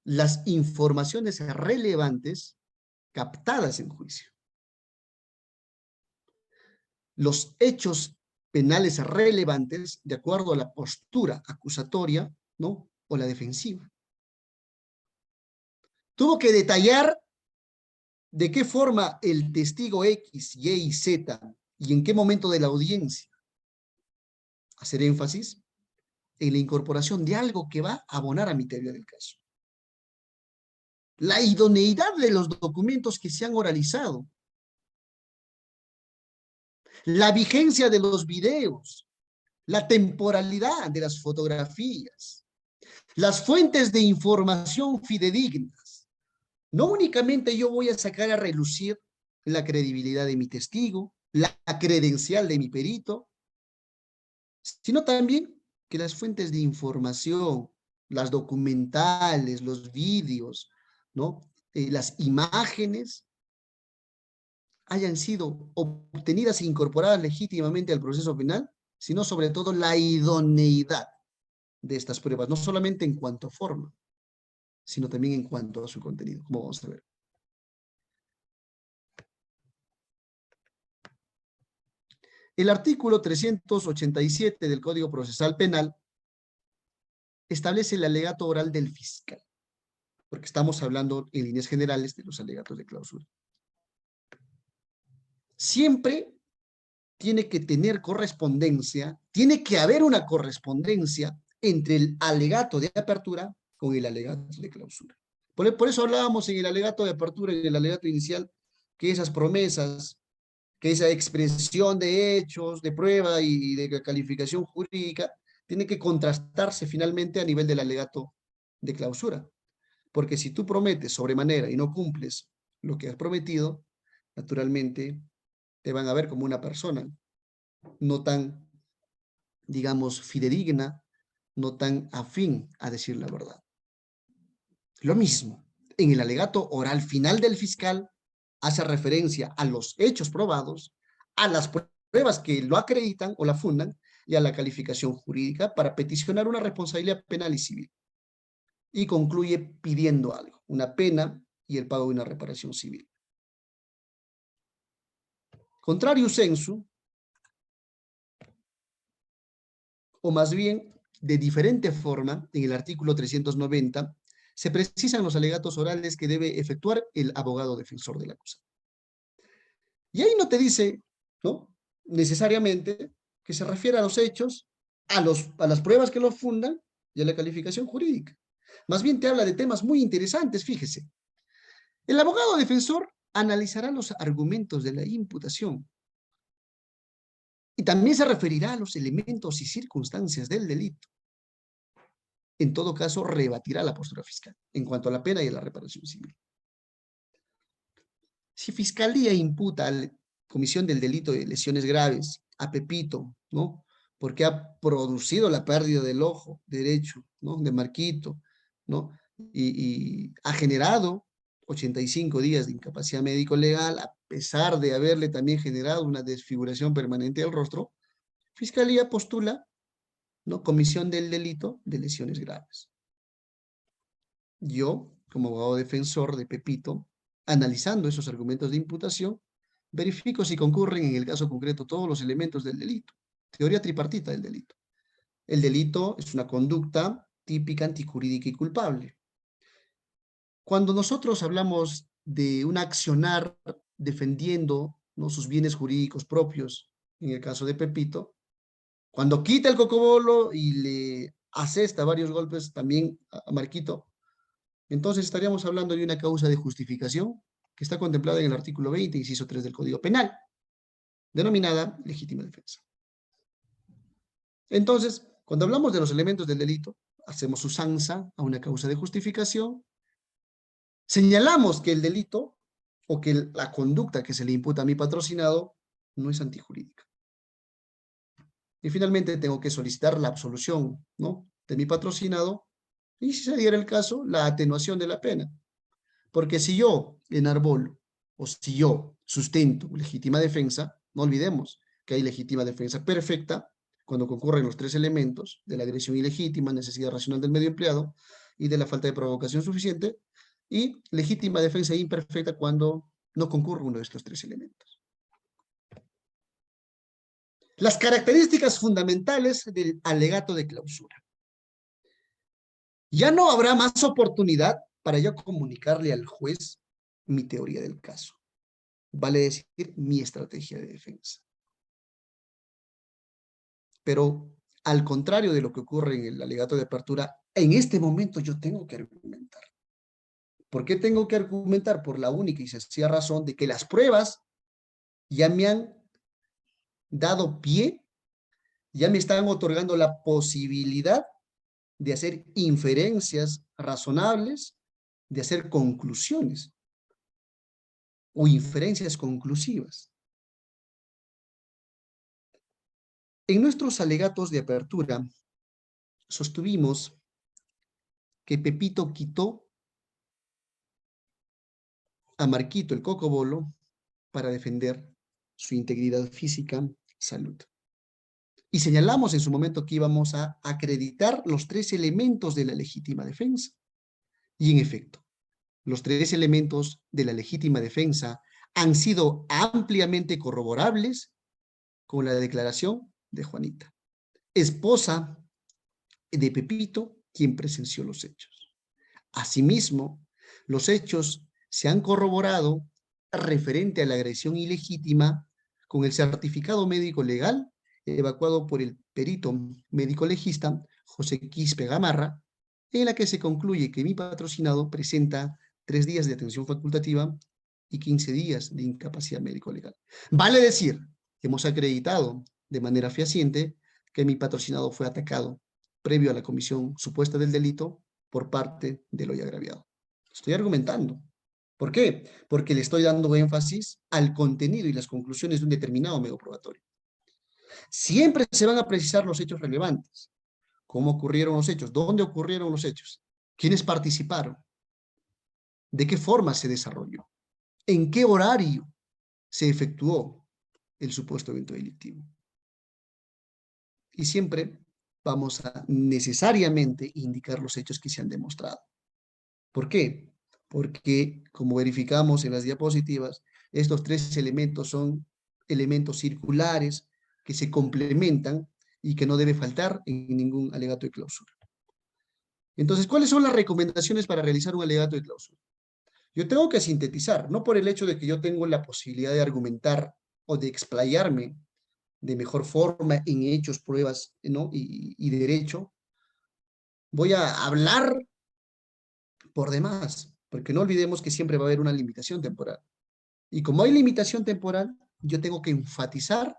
las informaciones relevantes captadas en juicio. Los hechos penales relevantes de acuerdo a la postura acusatoria, ¿no? O la defensiva. Tuvo que detallar de qué forma el testigo X, Y y Z y en qué momento de la audiencia hacer énfasis en la incorporación de algo que va a abonar a mi teoría del caso. La idoneidad de los documentos que se han oralizado. La vigencia de los videos. La temporalidad de las fotografías. Las fuentes de información fidedignas. No únicamente yo voy a sacar a relucir la credibilidad de mi testigo, la credencial de mi perito, sino también que las fuentes de información, las documentales, los vídeos, ¿no? Las imágenes hayan sido obtenidas e incorporadas legítimamente al proceso penal, sino sobre todo la idoneidad de estas pruebas, no solamente en cuanto a forma, sino también en cuanto a su contenido, como vamos a ver. El artículo 387 del Código Procesal Penal establece el alegato oral del fiscal, porque estamos hablando en líneas generales de los alegatos de clausura. Siempre tiene que tener correspondencia, tiene que haber una correspondencia entre el alegato de apertura con el alegato de clausura. Por eso hablábamos en el alegato de apertura, en el alegato inicial, que esas promesas, que esa expresión de hechos, de prueba y de calificación jurídica, tiene que contrastarse finalmente a nivel del alegato de clausura. Porque si tú prometes sobremanera y no cumples lo que has prometido, naturalmente te van a ver como una persona no tan, digamos, fidedigna, no tan afín a decir la verdad. Lo mismo, en el alegato oral final del fiscal hace referencia a los hechos probados, a las pruebas que lo acreditan o la fundan y a la calificación jurídica para peticionar una responsabilidad penal y civil. Y concluye pidiendo algo, una pena y el pago de una reparación civil. Contrario sensu, o más bien de diferente forma, en el artículo 390, se precisan los alegatos orales que debe efectuar el abogado defensor del acusado. Y ahí no te dice, ¿no? Necesariamente que se refiere a los hechos, a las pruebas que los fundan y a la calificación jurídica. Más bien te habla de temas muy interesantes, fíjese. El abogado defensor analizará los argumentos de la imputación y también se referirá a los elementos y circunstancias del delito. En todo caso, rebatirá la postura fiscal en cuanto a la pena y a la reparación civil. Si Fiscalía imputa a la comisión del delito de lesiones graves a Pepito, ¿no? Porque ha producido la pérdida del ojo derecho, ¿no? De Marquito, ¿no? Y ha generado 85 días de incapacidad médico-legal, a pesar de haberle también generado una desfiguración permanente del rostro, Fiscalía postula, ¿no? Comisión del delito de lesiones graves. Yo, como abogado defensor de Pepito, analizando esos argumentos de imputación, verifico si concurren en el caso concreto todos los elementos del delito. Teoría tripartita del delito. El delito es una conducta típica, antijurídica y culpable. Cuando nosotros hablamos de un accionar defendiendo, ¿no? Sus bienes jurídicos propios, en el caso de Pepito, cuando quita el cocobolo y le asesta varios golpes también a Marquito, entonces estaríamos hablando de una causa de justificación que está contemplada en el artículo 20, inciso 3 del Código Penal, denominada legítima defensa. Entonces, cuando hablamos de los elementos del delito, hacemos usanza a una causa de justificación, señalamos que el delito o que la conducta que se le imputa a mi patrocinado no es antijurídica. Y finalmente tengo que solicitar la absolución, ¿no?, de mi patrocinado y, si se diera el caso, la atenuación de la pena. Porque si yo enarbolo o si yo sustento legítima defensa, no olvidemos que hay legítima defensa perfecta cuando concurren los tres elementos de la agresión ilegítima, necesidad racional del medio empleado y de la falta de provocación suficiente, y legítima defensa imperfecta cuando no concurre uno de estos tres elementos. Las características fundamentales del alegato de clausura. Ya no habrá más oportunidad para yo comunicarle al juez mi teoría del caso. Vale decir, mi estrategia de defensa. Pero al contrario de lo que ocurre en el alegato de apertura, en este momento yo tengo que argumentar. ¿Por qué tengo que argumentar? Por la única y sencilla razón de que las pruebas ya me han dado pie, ya me están otorgando la posibilidad de hacer inferencias razonables, de hacer conclusiones o inferencias conclusivas. En nuestros alegatos de apertura sostuvimos que Pepito quitó a Marquito el cocobolo para defender su integridad física, salud. Y señalamos en su momento que íbamos a acreditar los tres elementos de la legítima defensa. Y en efecto, los tres elementos de la legítima defensa han sido ampliamente corroborables con la declaración de Juanita, esposa de Pepito, quien presenció los hechos. Asimismo, los hechos se han corroborado referente a la agresión ilegítima con el certificado médico legal evacuado por el perito médico legista José Quispe Gamarra, en la que se concluye que mi patrocinado presenta 3 días de atención facultativa y 15 días de incapacidad médico legal. Vale decir que hemos acreditado de manera fehaciente que mi patrocinado fue atacado previo a la comisión supuesta del delito por parte del hoy agraviado. Estoy argumentando. ¿Por qué? Porque le estoy dando énfasis al contenido y las conclusiones de un determinado medio probatorio. Siempre se van a precisar los hechos relevantes. ¿Cómo ocurrieron los hechos? ¿Dónde ocurrieron los hechos? ¿Quiénes participaron? ¿De qué forma se desarrolló? ¿En qué horario se efectuó el supuesto evento delictivo? Y siempre vamos a necesariamente indicar los hechos que se han demostrado. ¿Por qué? Porque, como verificamos en las diapositivas, estos tres elementos son elementos circulares que se complementan y que no debe faltar en ningún alegato de clausura. Entonces, ¿cuáles son las recomendaciones para realizar un alegato de clausura? Yo tengo que sintetizar, no por el hecho de que yo tengo la posibilidad de argumentar o de explayarme de mejor forma en hechos, pruebas, ¿no?, y derecho, voy a hablar por demás, porque no olvidemos que siempre va a haber una limitación temporal. Y como hay limitación temporal, yo tengo que enfatizar,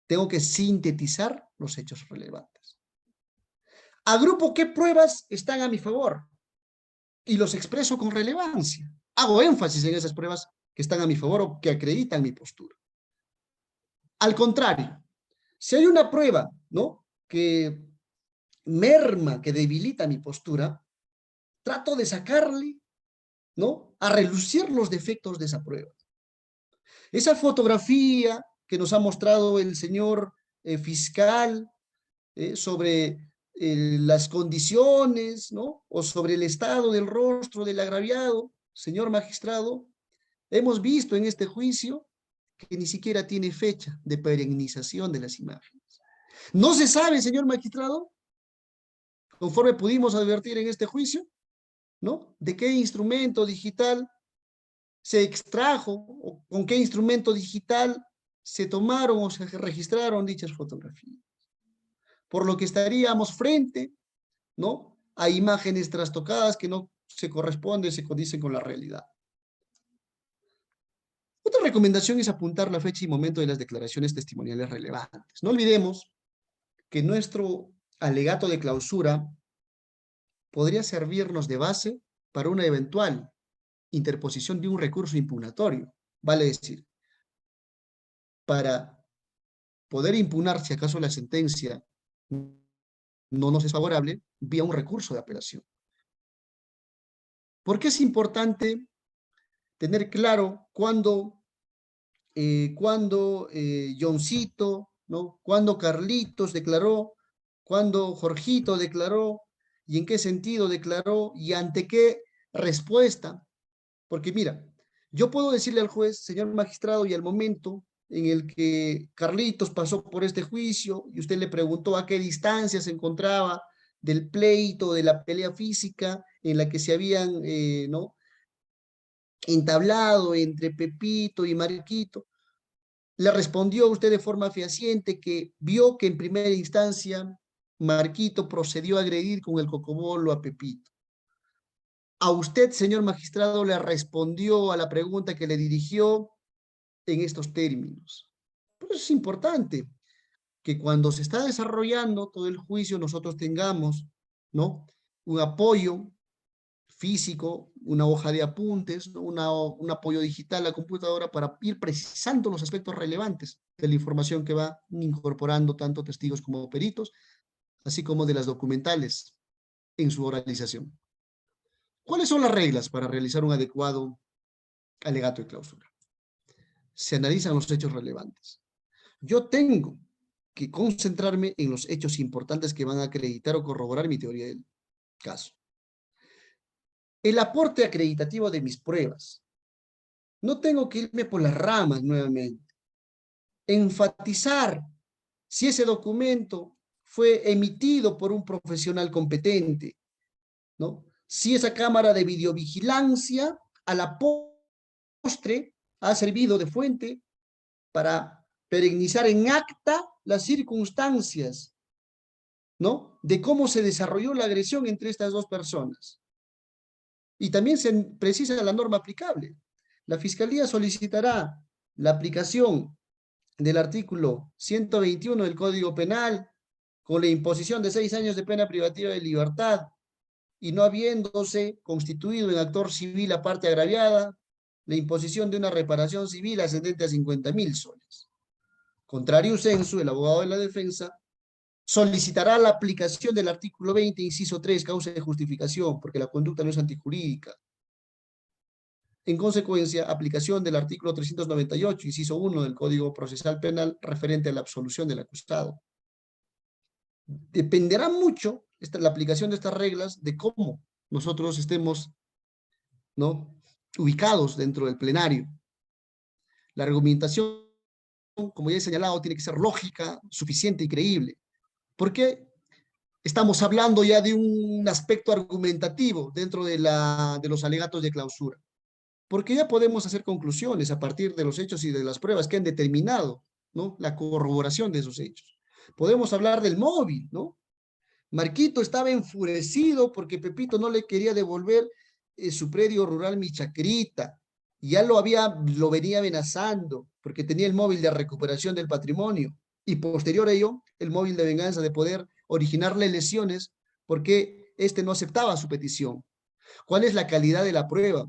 tengo que sintetizar los hechos relevantes. Agrupo qué pruebas están a mi favor y los expreso con relevancia. Hago énfasis en esas pruebas que están a mi favor o que acreditan mi postura. Al contrario, si hay una prueba, ¿no?, que merma, que debilita mi postura, trato de sacarle, ¿no?, a relucir los defectos de esa prueba. Esa fotografía que nos ha mostrado el señor fiscal sobre las condiciones, ¿no?, o sobre el estado del rostro del agraviado, señor magistrado, hemos visto en este juicio que ni siquiera tiene fecha de perennización de las imágenes. No se sabe, señor magistrado, conforme pudimos advertir en este juicio, ¿no?, de qué instrumento digital se extrajo o con qué instrumento digital se tomaron o se registraron dichas fotografías. Por lo que estaríamos frente, ¿no?, a imágenes trastocadas que no se corresponden, se condicen con la realidad. Otra recomendación es apuntar la fecha y momento de las declaraciones testimoniales relevantes. No olvidemos que nuestro alegato de clausura podría servirnos de base para una eventual interposición de un recurso impugnatorio. Vale decir, para poder impugnar si acaso la sentencia no nos es favorable, vía un recurso de apelación. ¿Por qué es importante tener claro cuándo Johncito, ¿no?, cuándo Carlitos declaró, cuándo Jorgito declaró, y en qué sentido declaró, y ante qué respuesta? Porque mira, yo puedo decirle al juez, señor magistrado, y al momento en el que Carlitos pasó por este juicio, y usted le preguntó a qué distancia se encontraba del pleito, de la pelea física en la que se habían, ¿no?, entablado entre Pepito y Marquito, le respondió a usted de forma fehaciente que vio que en primera instancia Marquito procedió a agredir con el cocobolo a Pepito. A usted, señor magistrado, le respondió a la pregunta que le dirigió en estos términos. Por eso es importante que cuando se está desarrollando todo el juicio nosotros tengamos, ¿no?, un apoyo físico, una hoja de apuntes, ¿no?, un apoyo digital a la computadora para ir precisando los aspectos relevantes de la información que va incorporando tanto testigos como peritos, así como de las documentales en su oralización. ¿Cuáles son las reglas para realizar un adecuado alegato de clausura? Se analizan los hechos relevantes. Yo tengo que concentrarme en los hechos importantes que van a acreditar o corroborar mi teoría del caso. El aporte acreditativo de mis pruebas. No tengo que irme por las ramas nuevamente. Enfatizar si ese documento fue emitido por un profesional competente, ¿no? Si esa cámara de videovigilancia a la postre ha servido de fuente para perennizar en acta las circunstancias, ¿no?, de cómo se desarrolló la agresión entre estas dos personas. Y también se precisa la norma aplicable. La Fiscalía solicitará la aplicación del artículo 121 del Código Penal con la imposición de 6 años de pena privativa de libertad y no habiéndose constituido en actor civil la parte agraviada, la imposición de una reparación civil ascendente a 50.000 soles. Contrario sensu, el abogado de la defensa solicitará la aplicación del artículo 20, inciso 3, causa de justificación, porque la conducta no es antijurídica. En consecuencia, aplicación del artículo 398, inciso 1 del Código Procesal Penal, referente a la absolución del acusado. Dependerá mucho la aplicación de estas reglas de cómo nosotros estemos, ¿no?, ubicados dentro del plenario. La argumentación, como ya he señalado, tiene que ser lógica, suficiente y creíble. Porque estamos hablando ya de un aspecto argumentativo dentro de los alegatos de clausura. Porque ya podemos hacer conclusiones a partir de los hechos y de las pruebas que han determinado, ¿no?, la corroboración de esos hechos. Podemos hablar del móvil, ¿no? Marquito estaba enfurecido porque Pepito no le quería devolver su predio rural Mi Chacrita. Ya lo venía amenazando porque tenía el móvil de recuperación del patrimonio y posterior a ello el móvil de venganza de poder originarle lesiones porque éste no aceptaba su petición. ¿Cuál es la calidad de la prueba?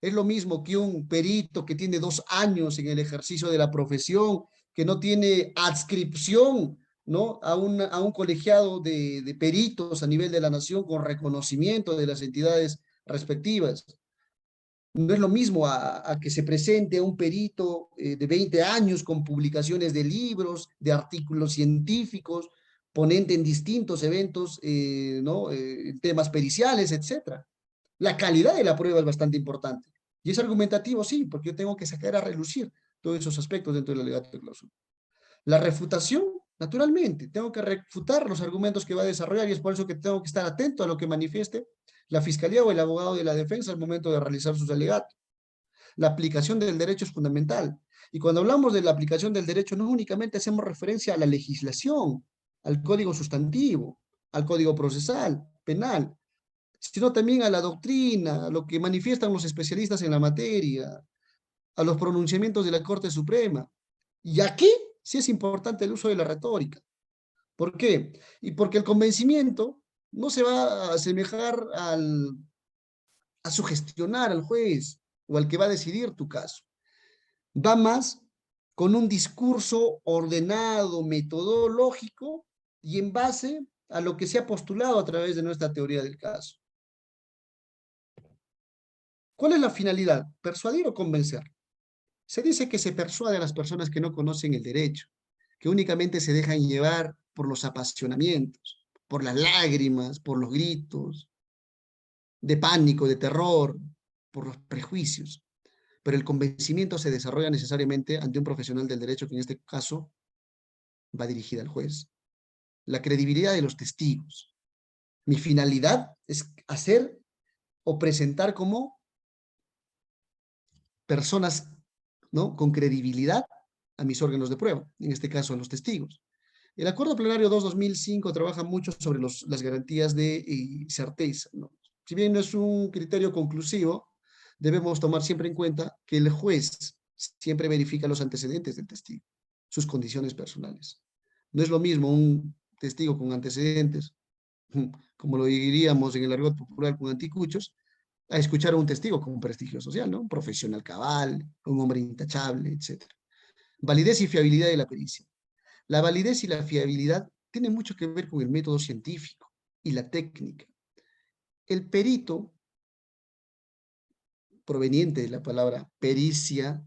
Es lo mismo que un perito que tiene 2 años en el ejercicio de la profesión, que no tiene adscripción, ¿no?, a un colegiado de peritos a nivel de la nación con reconocimiento de las entidades respectivas. No es lo mismo a que se presente a un perito de 20 años con publicaciones de libros, de artículos científicos, ponente en distintos eventos, ¿no?, temas periciales, etc. La calidad de la prueba es bastante importante. Y es argumentativo, sí, porque yo tengo que sacar a relucir todos esos aspectos dentro del alegato de clausura. La refutación, naturalmente, tengo que refutar los argumentos que va a desarrollar y es por eso que tengo que estar atento a lo que manifieste la fiscalía o el abogado de la defensa al momento de realizar sus alegatos. La aplicación del derecho es fundamental. Y cuando hablamos de la aplicación del derecho, no únicamente hacemos referencia a la legislación, al código sustantivo, al código procesal, penal, sino también a la doctrina, a lo que manifiestan los especialistas en la materia, a los pronunciamientos de la Corte Suprema. Y aquí sí es importante el uso de la retórica. ¿Por qué? Y porque el convencimiento no se va a asemejar a sugestionar al juez o al que va a decidir tu caso. Va más con un discurso ordenado, metodológico y en base a lo que se ha postulado a través de nuestra teoría del caso. ¿Cuál es la finalidad? ¿Persuadir o convencer? Se dice que se persuade a las personas que no conocen el derecho, que únicamente se dejan llevar por los apasionamientos, por las lágrimas, por los gritos, de pánico, de terror, por los prejuicios. Pero el convencimiento se desarrolla necesariamente ante un profesional del derecho, que en este caso va dirigida al juez. La credibilidad de los testigos. Mi finalidad es hacer o presentar como personas, ¿no?, con credibilidad a mis órganos de prueba, en este caso a los testigos. El Acuerdo Plenario 2-2005 trabaja mucho sobre las garantías de certeza, ¿no? Si bien no es un criterio conclusivo, debemos tomar siempre en cuenta que el juez siempre verifica los antecedentes del testigo, sus condiciones personales. No es lo mismo un testigo con antecedentes, como lo diríamos en el argot popular, con anticuchos, a escuchar a un testigo con prestigio social, ¿no? Un profesional cabal, un hombre intachable, etc. Validez y fiabilidad de la pericia. La validez y la fiabilidad tienen mucho que ver con el método científico y la técnica. El perito, proveniente de la palabra pericia,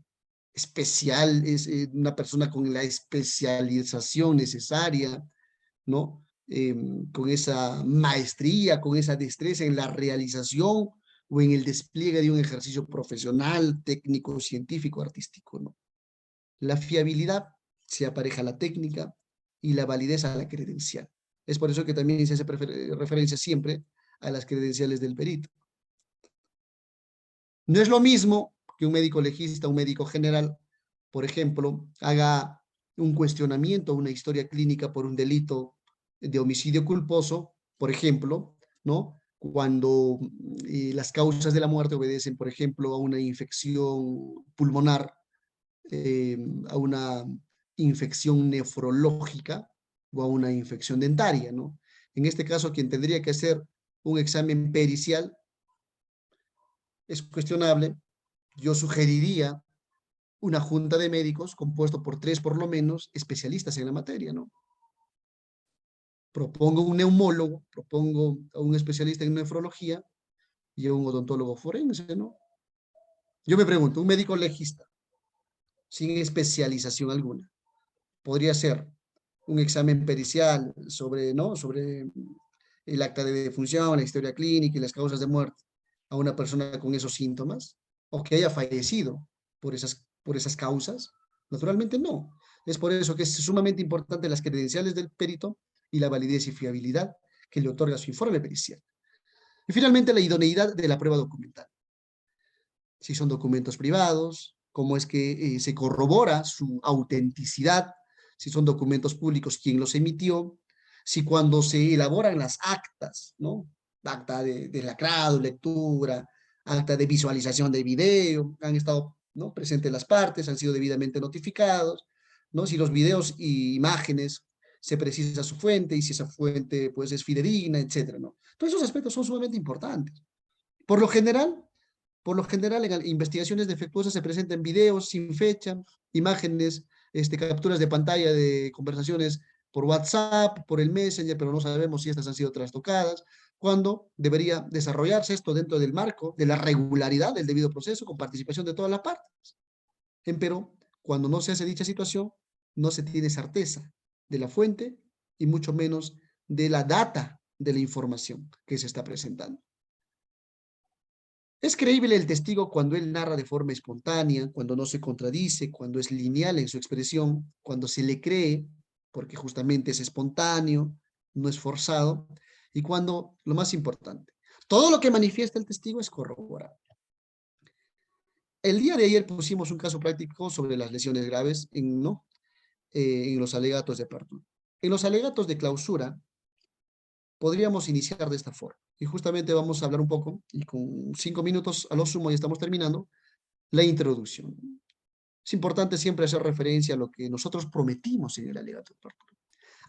especial, es una persona con la especialización necesaria, ¿no? Con esa maestría, con esa destreza en la realización o en el despliegue de un ejercicio profesional, técnico, científico, artístico, ¿no? La fiabilidad se apareja a la técnica y la validez a la credencial. Es por eso que también se hace referencia siempre a las credenciales del perito. No es lo mismo que un médico legista, un médico general, por ejemplo, haga un cuestionamiento, una historia clínica por un delito de homicidio culposo, por ejemplo, ¿no? Cuando las causas de la muerte obedecen, por ejemplo, a una infección pulmonar, a una infección nefrológica o a una infección dentaria, ¿no? En este caso, quien tendría que hacer un examen pericial es cuestionable. Yo sugeriría una junta de médicos compuesto por 3 por lo menos especialistas en la materia, ¿no? Propongo un neumólogo, propongo a un especialista en nefrología y a un odontólogo forense, ¿no? Yo me pregunto, un médico legista sin especialización alguna podría ser un examen pericial sobre, ¿no?, sobre el acta de defunción, la historia clínica y las causas de muerte a una persona con esos síntomas, o que haya fallecido por esas causas. Naturalmente no. Es por eso que es sumamente importante las credenciales del perito y la validez y fiabilidad que le otorga su informe pericial. Y finalmente la idoneidad de la prueba documental. Si son documentos privados, cómo es que se corrobora su autenticidad, si son documentos públicos, quién los emitió, si cuando se elaboran las actas, ¿no? Acta de lacrado, lectura, acta de visualización de video, han estado, ¿no?, presentes las partes, han sido debidamente notificados, ¿no? Si los videos y imágenes se precisa su fuente y si esa fuente pues es fidedigna, etcétera, ¿no? Todos esos aspectos son sumamente importantes. Por lo general, en investigaciones defectuosas se presentan videos sin fecha, imágenes, capturas de pantalla de conversaciones por WhatsApp, por el Messenger, pero no sabemos si estas han sido trastocadas, cuando debería desarrollarse esto dentro del marco de la regularidad del debido proceso con participación de todas las partes. Empero, cuando no se hace dicha situación, no se tiene certeza de la fuente y mucho menos de la data de la información que se está presentando. Es creíble el testigo cuando él narra de forma espontánea, cuando no se contradice, cuando es lineal en su expresión, cuando se le cree, porque justamente es espontáneo, no es forzado, y cuando, lo más importante, todo lo que manifiesta el testigo es corroborado. El día de ayer pusimos un caso práctico sobre las lesiones graves en los alegatos de apertura. En los alegatos de clausura podríamos iniciar de esta forma. Y justamente vamos a hablar un poco, y con 5 minutos a lo sumo ya estamos terminando, la introducción. Es importante siempre hacer referencia a lo que nosotros prometimos en el alegato de apertura.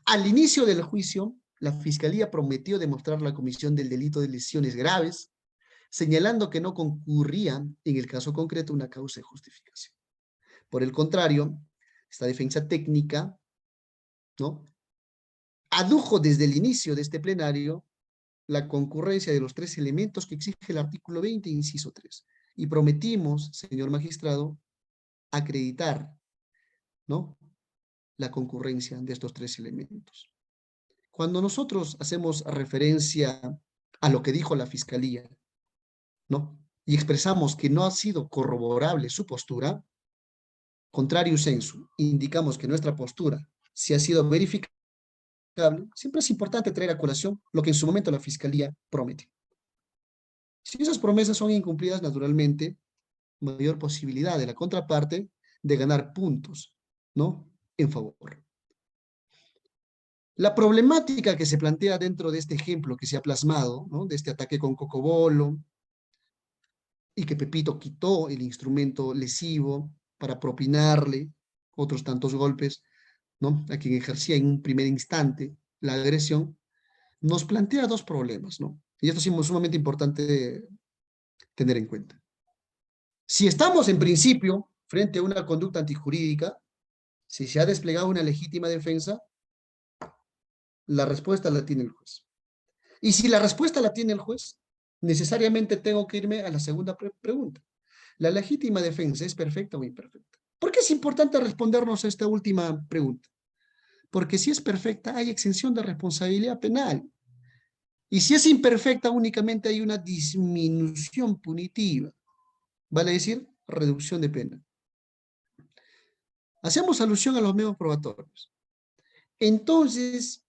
Al inicio del juicio, la Fiscalía prometió demostrar la comisión del delito de lesiones graves, señalando que no concurría en el caso concreto una causa de justificación. Por el contrario, esta defensa técnica, ¿no?, adujo desde el inicio de este plenario la concurrencia de los 3 elementos que exige el artículo 20, inciso 3. Y prometimos, señor magistrado, acreditar, ¿no?, la concurrencia de estos 3 elementos. Cuando nosotros hacemos referencia a lo que dijo la Fiscalía, ¿no?, y expresamos que no ha sido corroborable su postura, contrario sensu, indicamos que nuestra postura, si ha sido verificable, siempre es importante traer a colación lo que en su momento la Fiscalía prometió. Si esas promesas son incumplidas, naturalmente, mayor posibilidad de la contraparte de ganar puntos, ¿no?, en favor. La problemática que se plantea dentro de este ejemplo que se ha plasmado, ¿no?, de este ataque con Cocobolo, y que Pepito quitó el instrumento lesivo para propinarle otros tantos golpes, ¿no?, a quien ejercía en un primer instante la agresión, nos plantea dos problemas, ¿no? Y esto es sumamente importante tener en cuenta. Si estamos en principio frente a una conducta antijurídica, si se ha desplegado una legítima defensa, la respuesta la tiene el juez. Y si la respuesta la tiene el juez, necesariamente tengo que irme a la segunda pregunta. ¿La legítima defensa es perfecta o imperfecta? ¿Por qué es importante respondernos a esta última pregunta? Porque si es perfecta, hay exención de responsabilidad penal. Y si es imperfecta, únicamente hay una disminución punitiva. Vale decir, reducción de pena. Hacemos alusión a los medios probatorios. Entonces,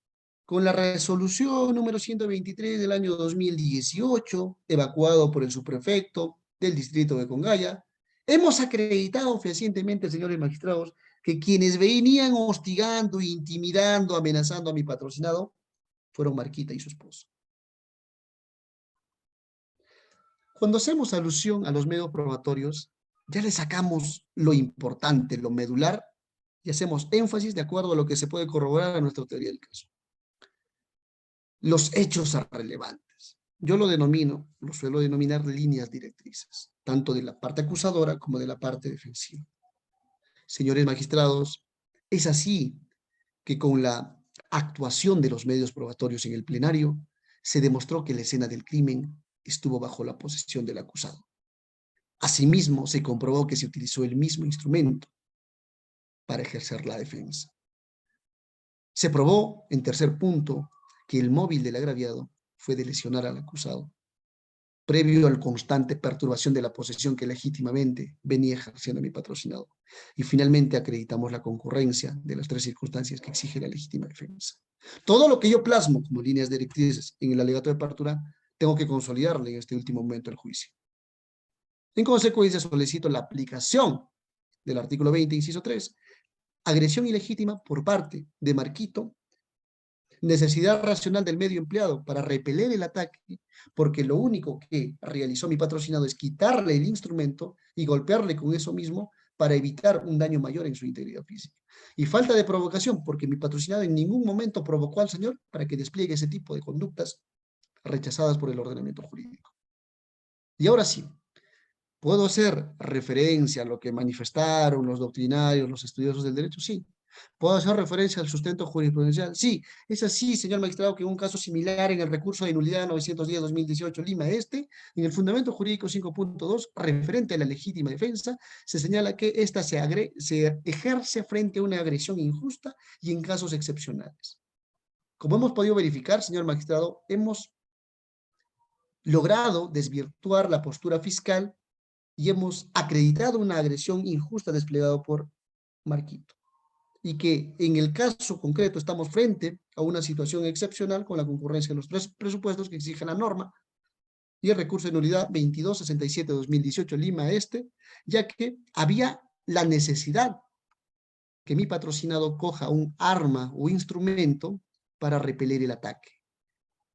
con la resolución número 123 del año 2018, evacuado por el subprefecto del distrito de Congaya, hemos acreditado fehacientemente, señores magistrados, que quienes venían hostigando, intimidando, amenazando a mi patrocinado fueron Marquita y su esposo. Cuando hacemos alusión a los medios probatorios, ya le sacamos lo importante, lo medular, y hacemos énfasis de acuerdo a lo que se puede corroborar a nuestra teoría del caso. Los hechos relevantes. Yo lo suelo denominar líneas directrices, tanto de la parte acusadora como de la parte defensiva. Señores magistrados, es así que con la actuación de los medios probatorios en el plenario, se demostró que la escena del crimen estuvo bajo la posesión del acusado. Asimismo, se comprobó que se utilizó el mismo instrumento para ejercer la defensa. Se probó, en tercer punto, que el móvil del agraviado fue de lesionar al acusado, previo a la constante perturbación de la posesión que legítimamente venía ejerciendo mi patrocinado. Y finalmente acreditamos la concurrencia de las 3 circunstancias que exige la legítima defensa. Todo lo que yo plasmo como líneas directrices en el alegato de apertura, tengo que consolidarle en este último momento del juicio. En consecuencia, solicito la aplicación del artículo 20, inciso 3, agresión ilegítima por parte de Marquito, necesidad racional del medio empleado para repeler el ataque, porque lo único que realizó mi patrocinado es quitarle el instrumento y golpearle con eso mismo para evitar un daño mayor en su integridad física. Y falta de provocación, porque mi patrocinado en ningún momento provocó al señor para que despliegue ese tipo de conductas rechazadas por el ordenamiento jurídico. Y ahora sí, ¿puedo hacer referencia a lo que manifestaron los doctrinarios, los estudiosos del derecho? Sí. ¿Puedo hacer referencia al sustento jurisprudencial? Sí. Es así, señor magistrado, que en un caso similar en el recurso de nulidad 910-2018 Lima Este, en el fundamento jurídico 5.2, referente a la legítima defensa, se señala que ésta se ejerce frente a una agresión injusta y en casos excepcionales. Como hemos podido verificar, señor magistrado, hemos logrado desvirtuar la postura fiscal y hemos acreditado una agresión injusta desplegada por Marquito. Y que en el caso concreto estamos frente a una situación excepcional con la concurrencia de los presupuestos que exige la norma, y el recurso de nulidad 2267-2018 Lima Este, ya que había la necesidad que mi patrocinado coja un arma o instrumento para repeler el ataque.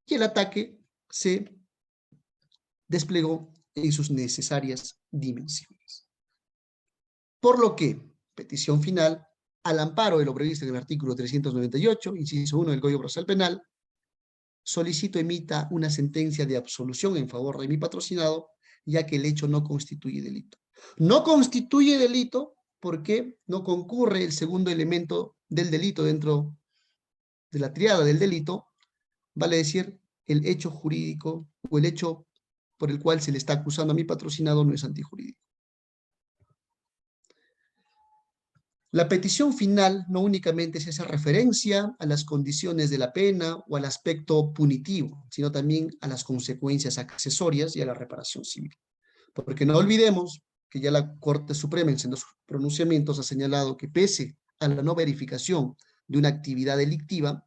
Y el ataque se desplegó en sus necesarias dimensiones. Por lo que, petición final, al amparo de lo previsto en el artículo 398, inciso 1 del Código Procesal Penal, solicito emita una sentencia de absolución en favor de mi patrocinado, ya que el hecho no constituye delito. No constituye delito porque no concurre el segundo elemento del delito dentro de la triada del delito, vale decir, el hecho jurídico o el hecho por el cual se le está acusando a mi patrocinado no es antijurídico. La petición final no únicamente se hace referencia a las condiciones de la pena o al aspecto punitivo, sino también a las consecuencias accesorias y a la reparación civil. Porque no olvidemos que ya la Corte Suprema en sus pronunciamientos ha señalado que pese a la no verificación de una actividad delictiva,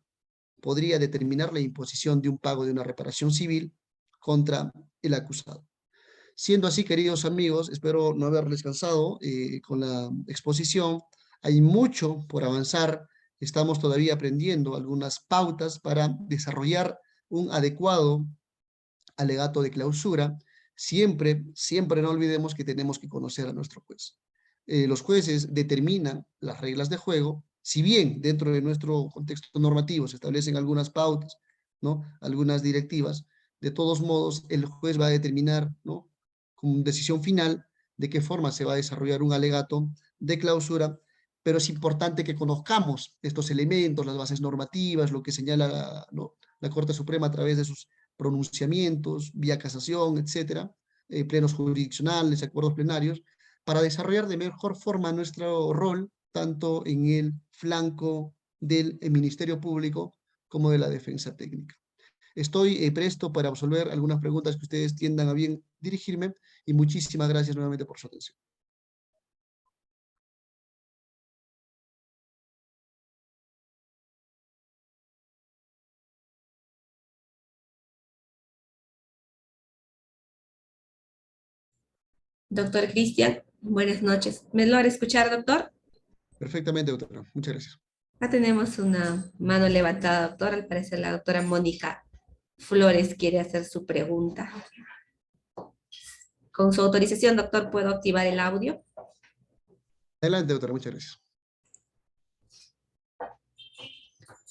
podría determinar la imposición de un pago de una reparación civil contra el acusado. Siendo así, queridos amigos, espero no haberles cansado con la exposición. Hay mucho por avanzar. Estamos todavía aprendiendo algunas pautas para desarrollar un adecuado alegato de clausura. Siempre, siempre no olvidemos que tenemos que conocer a nuestro juez. Los jueces determinan las reglas de juego, si bien dentro de nuestro contexto normativo se establecen algunas pautas, ¿no? Algunas directivas, de todos modos el juez va a determinar, ¿no? Con decisión final de qué forma se va a desarrollar un alegato de clausura, pero es importante que conozcamos estos elementos, las bases normativas, lo que señala, ¿no?, la Corte Suprema a través de sus pronunciamientos, vía casación, etcétera, plenos jurisdiccionales, acuerdos plenarios, para desarrollar de mejor forma nuestro rol, tanto en el flanco del Ministerio Público como de la defensa técnica. Estoy presto para absolver algunas preguntas que ustedes tiendan a bien dirigirme y muchísimas gracias nuevamente por su atención. Doctor Cristian, buenas noches. ¿Me logra escuchar, doctor? Perfectamente, doctora. Muchas gracias. Acá tenemos una mano levantada, doctor. Al parecer la doctora Mónica Flores quiere hacer su pregunta. Con su autorización, doctor, ¿puedo activar el audio? Adelante, doctora. Muchas gracias.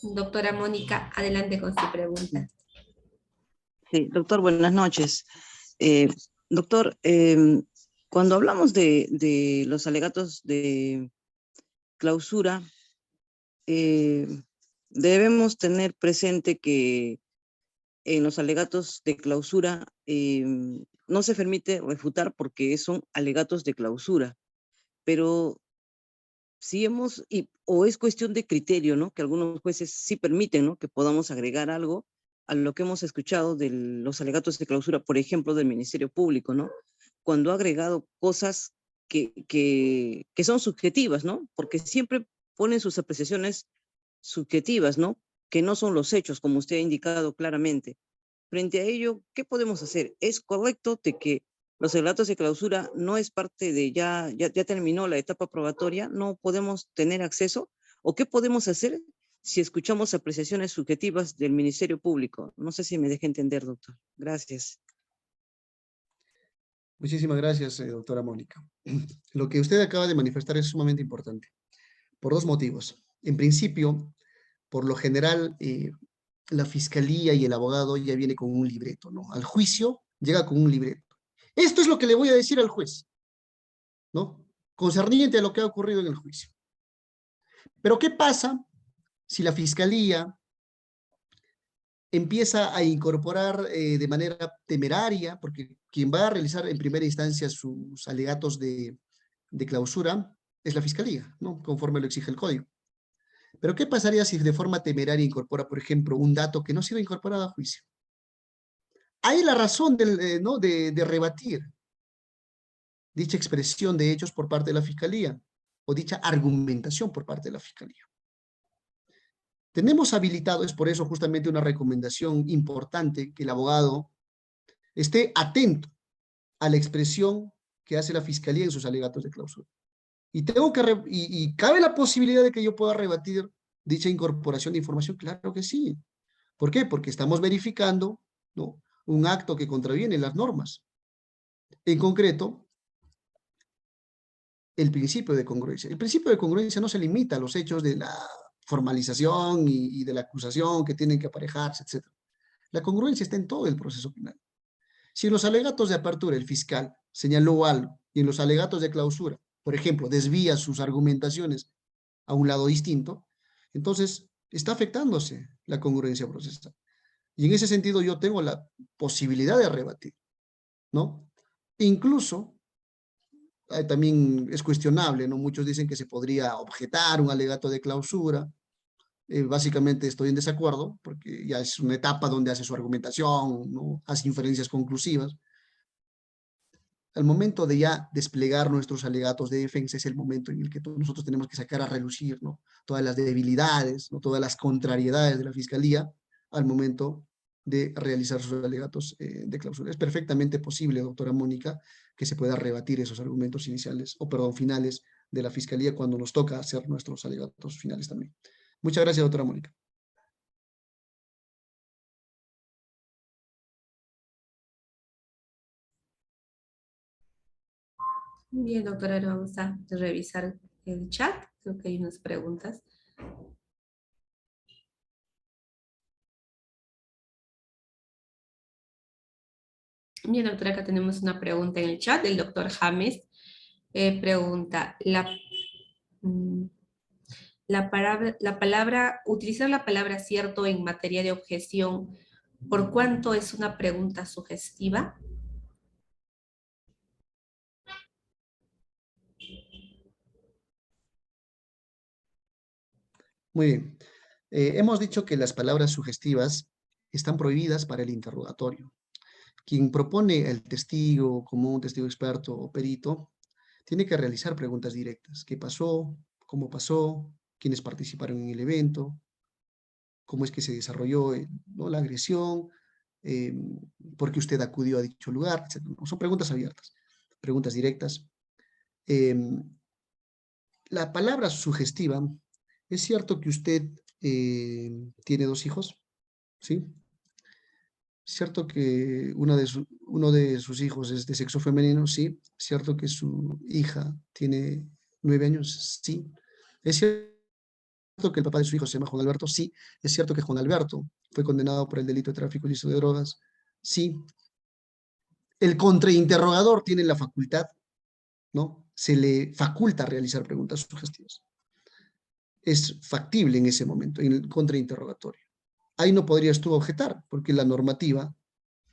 Doctora Mónica, adelante con su pregunta. Sí, doctor, buenas noches. Doctor, cuando hablamos de los alegatos de clausura, debemos tener presente que en los alegatos de clausura no se permite refutar porque son alegatos de clausura, pero si o es cuestión de criterio, ¿no? Que algunos jueces sí permiten, ¿no?, que podamos agregar algo a lo que hemos escuchado de los alegatos de clausura, por ejemplo, del Ministerio Público, ¿no? Cuando ha agregado cosas que son subjetivas, ¿no? Porque siempre ponen sus apreciaciones subjetivas, ¿no? Que no son los hechos, como usted ha indicado claramente. Frente a ello, ¿qué podemos hacer? ¿Es correcto de que los alegatos de clausura no es parte de ya terminó la etapa probatoria, no podemos tener acceso? ¿O qué podemos hacer si escuchamos apreciaciones subjetivas del Ministerio Público? No sé si me deje entender, doctor. Gracias. Muchísimas gracias, doctora Mónica. Lo que usted acaba de manifestar es sumamente importante, por dos motivos. En principio, por lo general, la fiscalía y el abogado ya viene con un libreto, ¿no? Al juicio llega con un libreto. Esto es lo que le voy a decir al juez, ¿no? Concerniente a lo que ha ocurrido en el juicio. Pero ¿qué pasa si la fiscalía empieza a incorporar de manera temeraria, porque quien va a realizar en primera instancia sus alegatos de clausura es la fiscalía, ¿no?, conforme lo exige el código? Pero ¿qué pasaría si de forma temeraria incorpora, por ejemplo, un dato que no ha sido incorporado a juicio? Hay la razón ¿no?, de rebatir dicha expresión de hechos por parte de la fiscalía o dicha argumentación por parte de la fiscalía. Tenemos habilitado, es por eso justamente una recomendación importante que el abogado esté atento a la expresión que hace la Fiscalía en sus alegatos de clausura. Y, y cabe la posibilidad de que yo pueda rebatir dicha incorporación de información. Claro que sí. ¿Por qué? Porque estamos verificando, ¿no?, un acto que contraviene las normas. En concreto, el principio de congruencia. El principio de congruencia no se limita a los hechos de la formalización y de la acusación que tienen que aparejarse, etc. La congruencia está en todo el proceso penal. Si en los alegatos de apertura el fiscal señaló algo y en los alegatos de clausura, por ejemplo, desvía sus argumentaciones a un lado distinto, entonces está afectándose la congruencia procesal. Y en ese sentido yo tengo la posibilidad de rebatir, ¿no? Incluso también es cuestionable, ¿no? Muchos dicen que se podría objetar un alegato de clausura. Básicamente estoy en desacuerdo, porque ya es una etapa donde hace su argumentación, ¿no?, hace inferencias conclusivas. Al momento de ya desplegar nuestros alegatos de defensa es el momento en el que nosotros tenemos que sacar a relucir, ¿no?, todas las debilidades, ¿no?, todas las contrariedades de la Fiscalía al momento de realizar sus alegatos de clausura. Es perfectamente posible, doctora Mónica, que se pueda rebatir esos argumentos iniciales, o perdón, finales de la Fiscalía cuando nos toca hacer nuestros alegatos finales también. Muchas gracias, doctora Mónica. Bien, doctora, ahora vamos a revisar el chat. Creo que hay unas preguntas. Bien, doctora, acá tenemos una pregunta en el chat del doctor James. Pregunta, mm, utilizar la palabra cierto en materia de objeción, ¿por cuánto es una pregunta sugestiva? Muy bien. Hemos dicho que las palabras sugestivas están prohibidas para el interrogatorio. Quien propone el testigo como un testigo experto o perito tiene que realizar preguntas directas. ¿Qué pasó? ¿Cómo pasó? ¿Quiénes participaron en el evento? ¿Cómo es que se desarrolló, ¿no?, la agresión? Eh, ¿Por qué usted acudió a dicho lugar? Etcétera. Son preguntas abiertas, preguntas directas. Eh, la palabra sugestiva, ¿es cierto que usted tiene 2 hijos? ¿Sí? ¿Cierto que uno de sus hijos es de sexo femenino? Sí. ¿Cierto que su hija tiene 9 años? Sí. ¿Es cierto que el papá de su hijo se llama Juan Alberto? Sí. ¿Es cierto que Juan Alberto fue condenado por el delito de tráfico ilícito de drogas? Sí. El contrainterrogador tiene la facultad, ¿no? Se le faculta realizar preguntas sugestivas. Es factible en ese momento, en el contrainterrogatorio. Ahí no podrías tú objetar, porque la normativa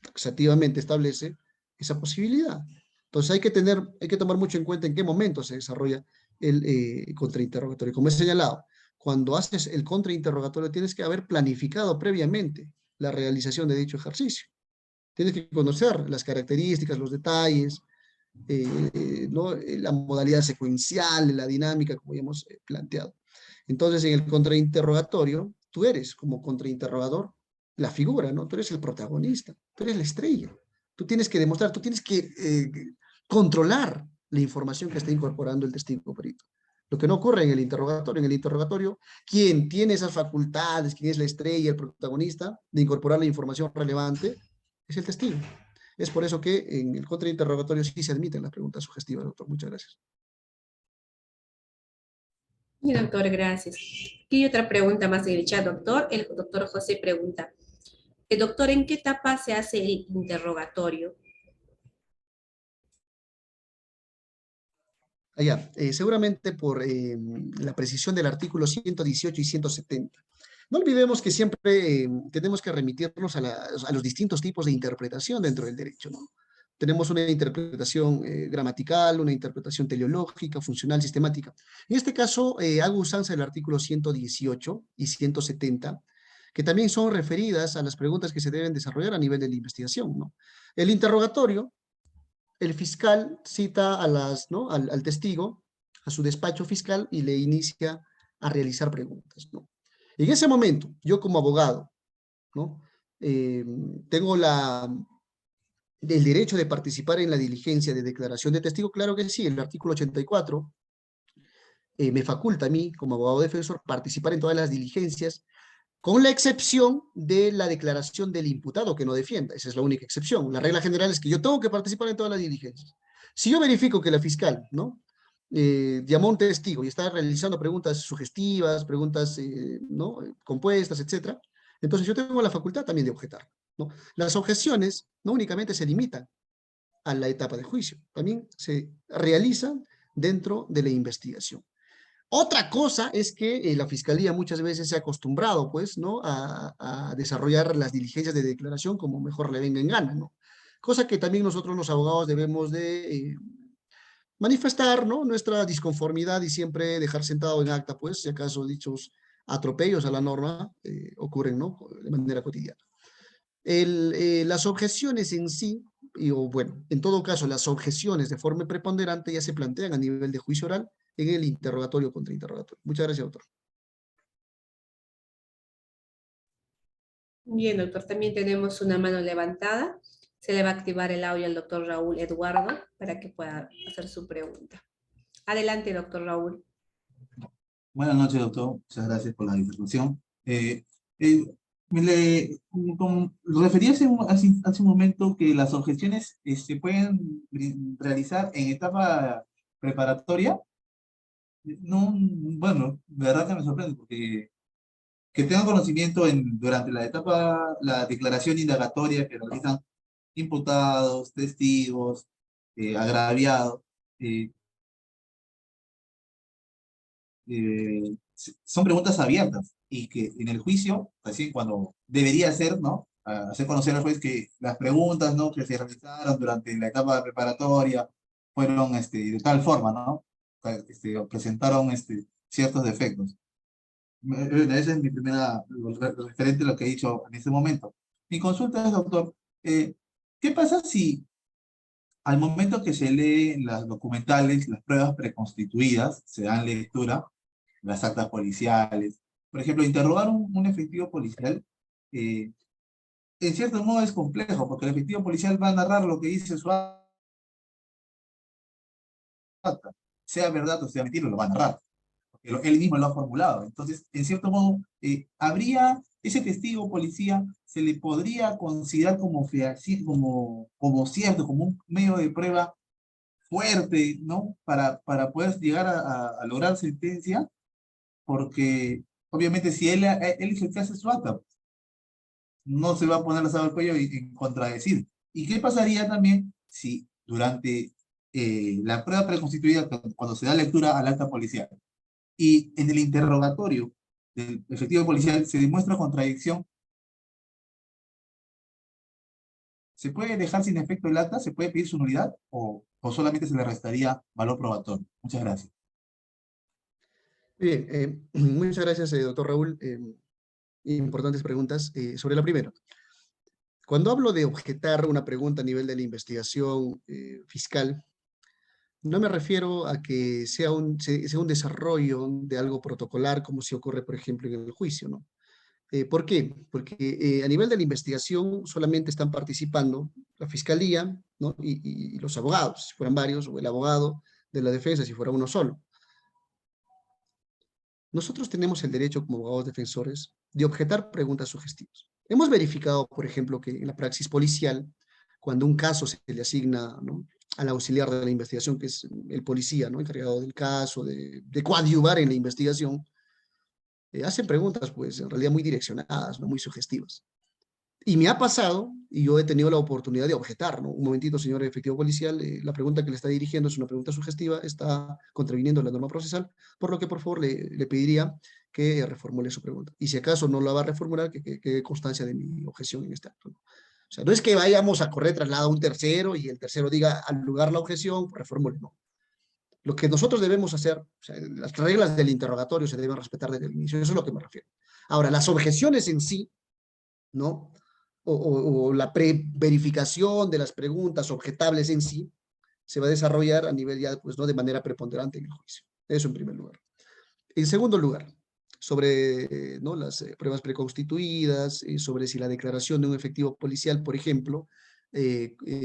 taxativamente establece esa posibilidad. Entonces hay que tomar mucho en cuenta en qué momento se desarrolla el contrainterrogatorio. Como he señalado, cuando haces el contrainterrogatorio tienes que haber planificado previamente la realización de dicho ejercicio. Tienes que conocer las características, los detalles, ¿no?, la modalidad secuencial, la dinámica, como ya hemos planteado. Entonces, en el contrainterrogatorio, tú eres como contrainterrogador la figura, ¿no? Tú eres el protagonista, tú eres la estrella. Tú tienes que demostrar, tú tienes que controlar la información que está incorporando el testigo perito. Lo que no ocurre en el interrogatorio. En el interrogatorio, quien tiene esas facultades, quien es la estrella, el protagonista de incorporar la información relevante, es el testigo. Es por eso que en el contrainterrogatorio sí se admiten las preguntas sugestivas, doctor. Muchas gracias. Y doctor, gracias. Aquí hay otra pregunta más en el chat, doctor. El doctor José pregunta, doctor, ¿en qué etapa se hace el interrogatorio? Allá, seguramente por la precisión del artículo 118 y 170. No olvidemos que siempre tenemos que remitirnos a los distintos tipos de interpretación dentro del derecho, ¿no? Tenemos una interpretación gramatical, una interpretación teleológica, funcional, sistemática. En este caso, hago usanza del artículo 118 y 170, que también son referidas a las preguntas que se deben desarrollar a nivel de la investigación, ¿no? El interrogatorio, el fiscal cita ¿no?, al testigo, a su despacho fiscal y le inicia a realizar preguntas, ¿no? En ese momento, yo como abogado, ¿no?, tengo del derecho de participar en la diligencia de declaración de testigo, claro que sí, el artículo 84 me faculta a mí, como abogado defensor, participar en todas las diligencias, con la excepción de la declaración del imputado que no defienda. Esa es la única excepción. La regla general es que yo tengo que participar en todas las diligencias. Si yo verifico que la fiscal, ¿no? Llamó a un testigo y está realizando preguntas sugestivas, preguntas, ¿no? Compuestas, etcétera, entonces yo tengo la facultad también de objetar, ¿no? Las objeciones no únicamente se limitan a la etapa de juicio, también se realizan dentro de la investigación. Otra cosa es que la Fiscalía muchas veces se ha acostumbrado, pues, ¿no? A desarrollar las diligencias de declaración como mejor le venga en gana, ¿no? Cosa que también nosotros los abogados debemos de manifestar, ¿no? Nuestra disconformidad y siempre dejar sentado en acta, pues, si acaso dichos atropellos a la norma ocurren, ¿no? De manera cotidiana. Las objeciones en sí, o bueno, en todo caso, las objeciones de forma preponderante ya se plantean a nivel de juicio oral en el interrogatorio contra interrogatorio. Muchas gracias, doctor. Bien, doctor, también tenemos una mano levantada. Se le va a activar el audio al doctor Raúl Eduardo para que pueda hacer su pregunta. Adelante, doctor Raúl. Buenas noches, doctor. Muchas gracias por la información. Eh, como refería hace un momento que las objeciones se pueden realizar en etapa preparatoria. No, bueno, de verdad que me sorprende porque que tengan conocimiento durante la etapa, la declaración indagatoria que realizan imputados, testigos, agraviados. eh, Son preguntas abiertas y que en el juicio, así cuando debería ser, ¿no? Hacer conocer al juez que las preguntas, ¿no? Que se realizaron durante la etapa preparatoria fueron de tal forma, ¿no? Presentaron ciertos defectos. Esa es mi primera, referente a lo que he dicho en este momento. Mi consulta es, doctor, ¿qué pasa si al momento que se leen las documentales, las pruebas preconstituidas, se dan lectura, las actas policiales? Por ejemplo, interrogar un efectivo policial, en cierto modo es complejo, porque el efectivo policial va a narrar lo que dice su acta, sea verdad o sea mentira, lo va a narrar, porque él mismo lo ha formulado. Entonces, en cierto modo, habría ese testigo policía, se le podría considerar como como cierto, como un medio de prueba fuerte, ¿no? Para poder llegar a lograr sentencia, porque obviamente si él es el que hace su acta, no se va a poner la soga al cuello y contradecir. ¿Y qué pasaría también si durante la prueba preconstituida, cuando se da lectura al acta policial, y en el interrogatorio del efectivo policial se demuestra contradicción? ¿Se puede dejar sin efecto el acta? ¿Se puede pedir su nulidad? ¿O solamente se le restaría valor probatorio? Muchas gracias. Bien, muchas gracias, doctor Raúl. Importantes preguntas. Sobre la primera, cuando hablo de objetar una pregunta a nivel de la investigación fiscal, no me refiero a que sea un desarrollo de algo protocolar como si ocurre, por ejemplo, en el juicio, ¿no? ¿Por qué? Porque a nivel de la investigación solamente están participando la fiscalía, ¿no? y los abogados, si fueran varios, o el abogado de la defensa, si fuera uno solo. Nosotros tenemos el derecho como abogados defensores de objetar preguntas sugestivas. Hemos verificado, por ejemplo, que en la praxis policial, cuando un caso se le asigna, ¿no? al auxiliar de la investigación, que es el policía, ¿no? encargado del caso, de coadyuvar en la investigación, hacen preguntas, pues, en realidad muy direccionadas, ¿no? muy sugestivas. Y me ha pasado, y yo he tenido la oportunidad de objetar, ¿no? Un momentito, señor efectivo policial, la pregunta que le está dirigiendo es una pregunta sugestiva, está contraviniendo la norma procesal, por lo que por favor le pediría que reformule su pregunta. Y si acaso no la va a reformular, que constancia de mi objeción en este acto, ¿no? O sea, no es que vayamos a correr traslado a un tercero y el tercero diga al lugar la objeción, reformule, no. Lo que nosotros debemos hacer, o sea, las reglas del interrogatorio se deben respetar desde el inicio, eso es lo que me refiero. Ahora, las objeciones en sí, ¿no? O la pre-verificación de las preguntas objetables en sí, se va a desarrollar a nivel ya, pues, no de manera preponderante en el juicio. Eso en primer lugar. En segundo lugar, sobre ¿no? las pruebas preconstituidas, sobre si la declaración de un efectivo policial, por ejemplo,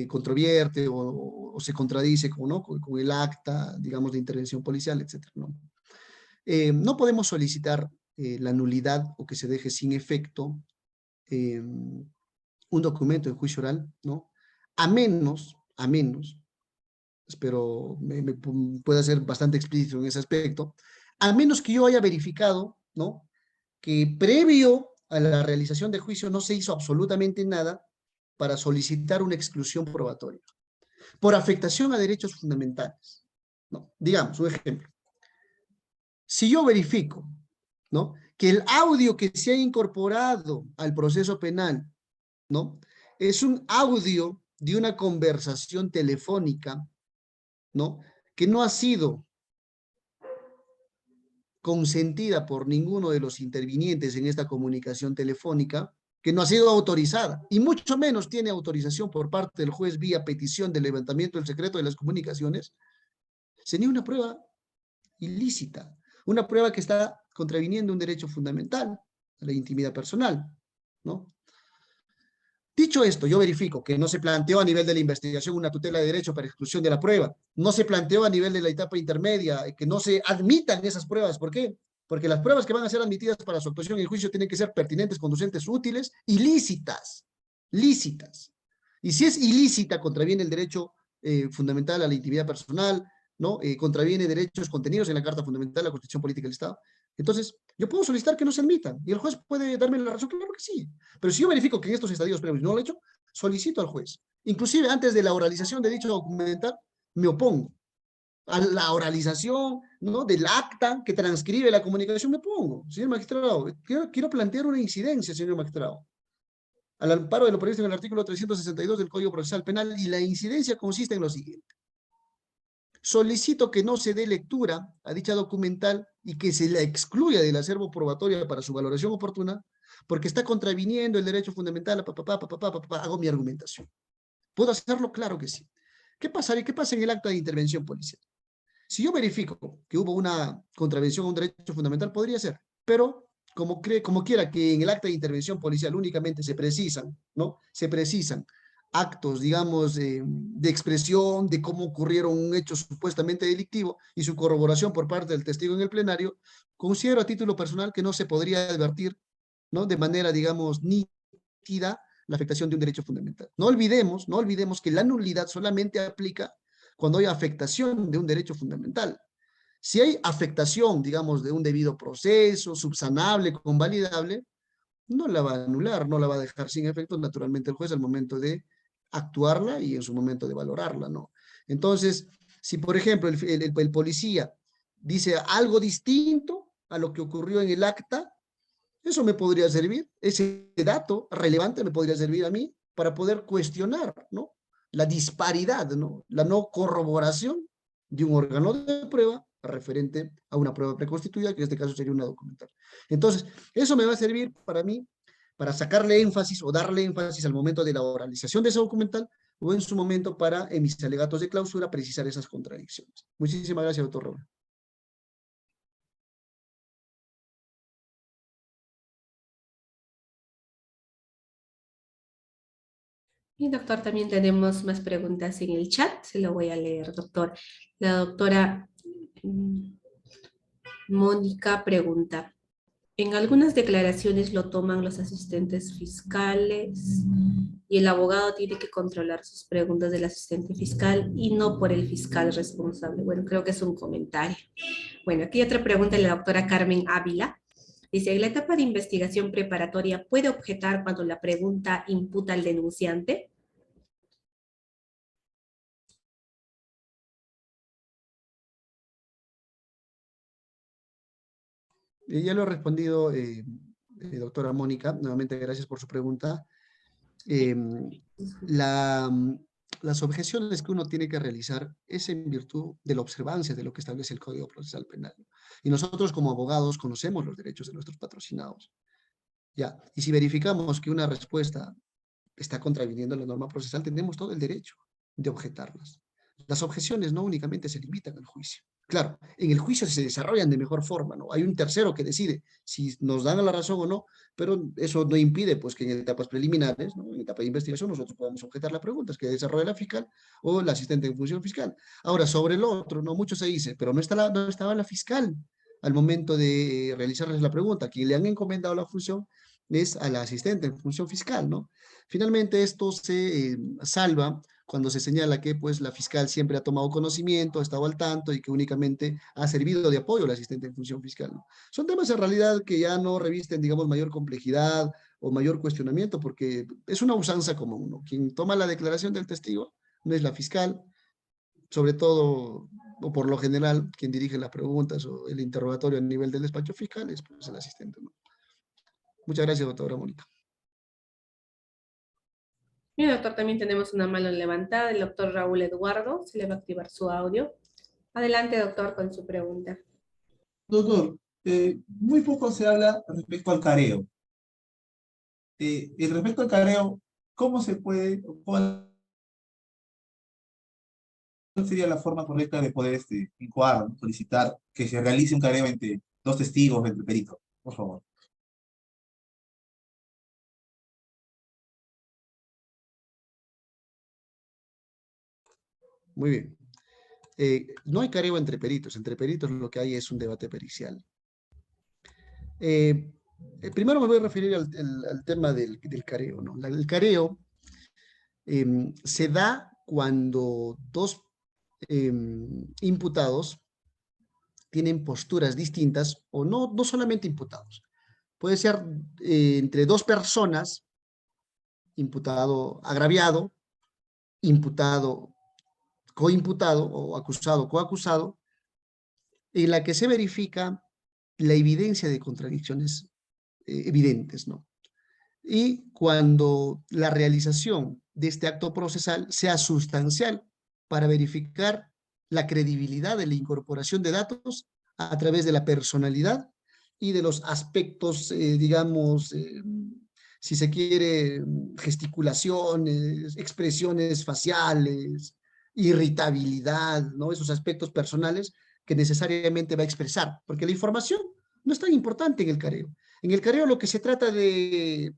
controvierte o se contradice ¿no? con el acta, digamos, de intervención policial, etc. ¿no? No podemos solicitar la nulidad o que se deje sin efecto un documento en juicio oral, ¿no? A menos, espero me pueda ser bastante explícito en ese aspecto, a menos que yo haya verificado, ¿no? Que previo a la realización de juicio no se hizo absolutamente nada para solicitar una exclusión probatoria, por afectación a derechos fundamentales, ¿no? Digamos, un ejemplo. Si yo verifico, ¿no? Que el audio que se ha incorporado al proceso penal, ¿no? Es un audio de una conversación telefónica, ¿no? Que no ha sido consentida por ninguno de los intervinientes en esta comunicación telefónica, que no ha sido autorizada, y mucho menos tiene autorización por parte del juez vía petición de levantamiento del secreto de las comunicaciones, sería una prueba ilícita, una prueba que está contraviniendo un derecho fundamental, a la intimidad personal, ¿no? Dicho esto, yo verifico que no se planteó a nivel de la investigación una tutela de derecho para exclusión de la prueba, no se planteó a nivel de la etapa intermedia que no se admitan esas pruebas. ¿Por qué? Porque las pruebas que van a ser admitidas para su actuación en el juicio tienen que ser pertinentes, conducentes, útiles y lícitas. Lícitas. Y si es ilícita, contraviene el derecho fundamental a la intimidad personal, ¿no? Contraviene derechos contenidos en la Carta Fundamental de la Constitución Política del Estado. Entonces, yo puedo solicitar que no se admitan, y el juez puede darme la razón, claro que sí. Pero si yo verifico que en estos estadios previos no lo he hecho, solicito al juez. Inclusive antes de la oralización de dicho documental, me opongo. A la oralización, ¿no? Del acta que transcribe la comunicación, me opongo. Señor magistrado, quiero plantear una incidencia, señor magistrado, al amparo de lo previsto en el artículo 362 del Código Procesal Penal, y la incidencia consiste en lo siguiente. Solicito que no se dé lectura a dicha documental y que se la excluya del acervo probatorio para su valoración oportuna, porque está contraviniendo el derecho fundamental, hago mi argumentación. ¿Puedo hacerlo? Claro que sí. ¿Qué pasa en el acta de intervención policial? Si yo verifico que hubo una contravención a un derecho fundamental, podría ser, pero como quiera que en el acta de intervención policial únicamente se precisan, ¿no? Se precisan actos, digamos, de expresión de cómo ocurrieron un hecho supuestamente delictivo y su corroboración por parte del testigo en el plenario, considero a título personal que no se podría advertir, ¿no? De manera, digamos, nítida la afectación de un derecho fundamental. No olvidemos que la nulidad solamente aplica cuando hay afectación de un derecho fundamental. Si hay afectación, digamos, de un debido proceso, subsanable, convalidable, no la va a anular, no la va a dejar sin efecto naturalmente el juez al momento de actuarla y en su momento de valorarla, ¿no? Entonces, si por ejemplo el policía dice algo distinto a lo que ocurrió en el acta, eso me podría servir, ese dato relevante me podría servir a mí para poder cuestionar, ¿no? La disparidad, ¿no? La no corroboración de un órgano de prueba referente a una prueba preconstituida, que en este caso sería una documental. Entonces, eso me va a servir para mí, para sacarle énfasis o darle énfasis al momento de la oralización de ese documental, o en su momento para, en mis alegatos de clausura, precisar esas contradicciones. Muchísimas gracias, doctor Raúl. Y doctor, también tenemos más preguntas en el chat, se lo voy a leer, doctor. La doctora Mónica pregunta, en algunas declaraciones lo toman los asistentes fiscales y el abogado tiene que controlar sus preguntas del asistente fiscal y no por el fiscal responsable. Bueno, creo que es un comentario. Bueno, aquí otra pregunta de la doctora Carmen Ávila. Dice, en la etapa de investigación preparatoria, ¿puede objetar cuando la pregunta imputa al denunciante? Ya lo he respondido, doctora Mónica, nuevamente gracias por su pregunta. Las objeciones que uno tiene que realizar es en virtud de la observancia de lo que establece el Código Procesal Penal. Y nosotros como abogados conocemos los derechos de nuestros patrocinados. Ya, y si verificamos que una respuesta está contraviniendo la norma procesal, tenemos todo el derecho de objetarlas. Las objeciones no únicamente se limitan al juicio. Claro, en el juicio se desarrollan de mejor forma, ¿no? Hay un tercero que decide si nos dan la razón o no, pero eso no impide, pues, que en etapas preliminares, ¿no? En etapa de investigación, nosotros podamos objetar las preguntas que desarrolla la fiscal o la asistente en función fiscal. Ahora, sobre el otro, ¿no? Mucho se dice, pero no estaba la fiscal al momento de realizarles la pregunta. Quien le han encomendado la función es a la asistente en función fiscal, ¿no? Finalmente, esto se salva cuando se señala que pues la fiscal siempre ha tomado conocimiento, ha estado al tanto y que únicamente ha servido de apoyo al asistente en función fiscal, ¿no? Son temas en realidad que ya no revisten, digamos, mayor complejidad o mayor cuestionamiento, porque es una usanza común, ¿no? Quien toma la declaración del testigo no es la fiscal, sobre todo, o por lo general, quien dirige las preguntas o el interrogatorio a nivel del despacho fiscal es pues, el asistente, ¿no? Muchas gracias, doctora Mónica. Bien, doctor, también tenemos una mano levantada, el doctor Raúl Eduardo, se le va a activar su audio. Adelante, doctor, con su pregunta. Doctor, muy poco se habla respecto al careo. Y respecto al careo, ¿cómo se puede, o cuál sería la forma correcta de poder incoar, ¿no? Solicitar que se realice un careo entre dos testigos, entre peritos? Por favor. Muy bien. No hay careo entre peritos lo que hay es un debate pericial. Primero me voy a referir al tema del careo, ¿no? El careo se da cuando dos imputados tienen posturas distintas, o no solamente imputados, puede ser entre dos personas, imputado agraviado, imputado coimputado o acusado coacusado, en la que se verifica la evidencia de contradicciones evidentes, ¿no? Y cuando la realización de este acto procesal sea sustancial para verificar la credibilidad de la incorporación de datos a través de la personalidad y de los aspectos, digamos, si se quiere, gesticulaciones, expresiones faciales, irritabilidad, ¿no? Esos aspectos personales que necesariamente va a expresar, porque la información no es tan importante en el careo. En el careo lo que se trata de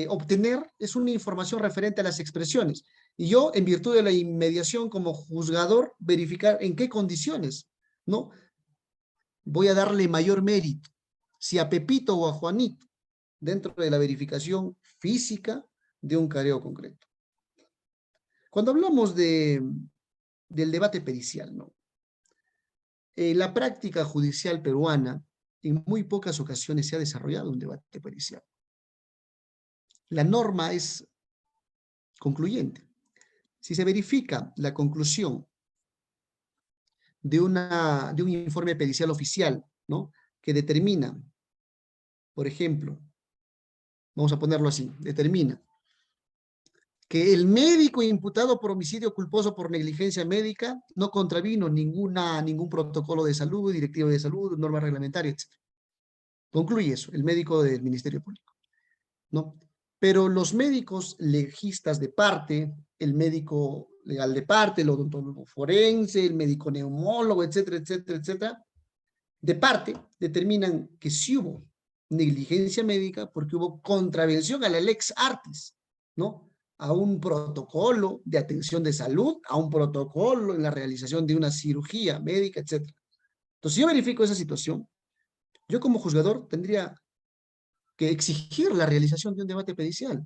obtener es una información referente a las expresiones. Y yo, en virtud de la inmediación como juzgador, verificar en qué condiciones, ¿no? Voy a darle mayor mérito, si a Pepito o a Juanito, dentro de la verificación física de un careo concreto. Cuando hablamos del debate pericial, ¿no? En la práctica judicial peruana, en muy pocas ocasiones se ha desarrollado un debate pericial. La norma es concluyente. Si se verifica la conclusión de un informe pericial oficial, ¿no? Que determina, por ejemplo, vamos a ponerlo así, determina que el médico imputado por homicidio culposo por negligencia médica no contravino ningún protocolo de salud, directivo de salud, norma reglamentaria, etc. Concluye eso, el médico del Ministerio Público, ¿no? Pero los médicos legistas de parte, el médico legal de parte, el odontólogo forense, el médico neumólogo, etcétera, etcétera, etcétera, de parte determinan que sí hubo negligencia médica porque hubo contravención a la lex artis, ¿no? A un protocolo de atención de salud, a un protocolo en la realización de una cirugía médica, etcétera. Entonces, si yo verifico esa situación, yo como juzgador tendría que exigir la realización de un debate pericial.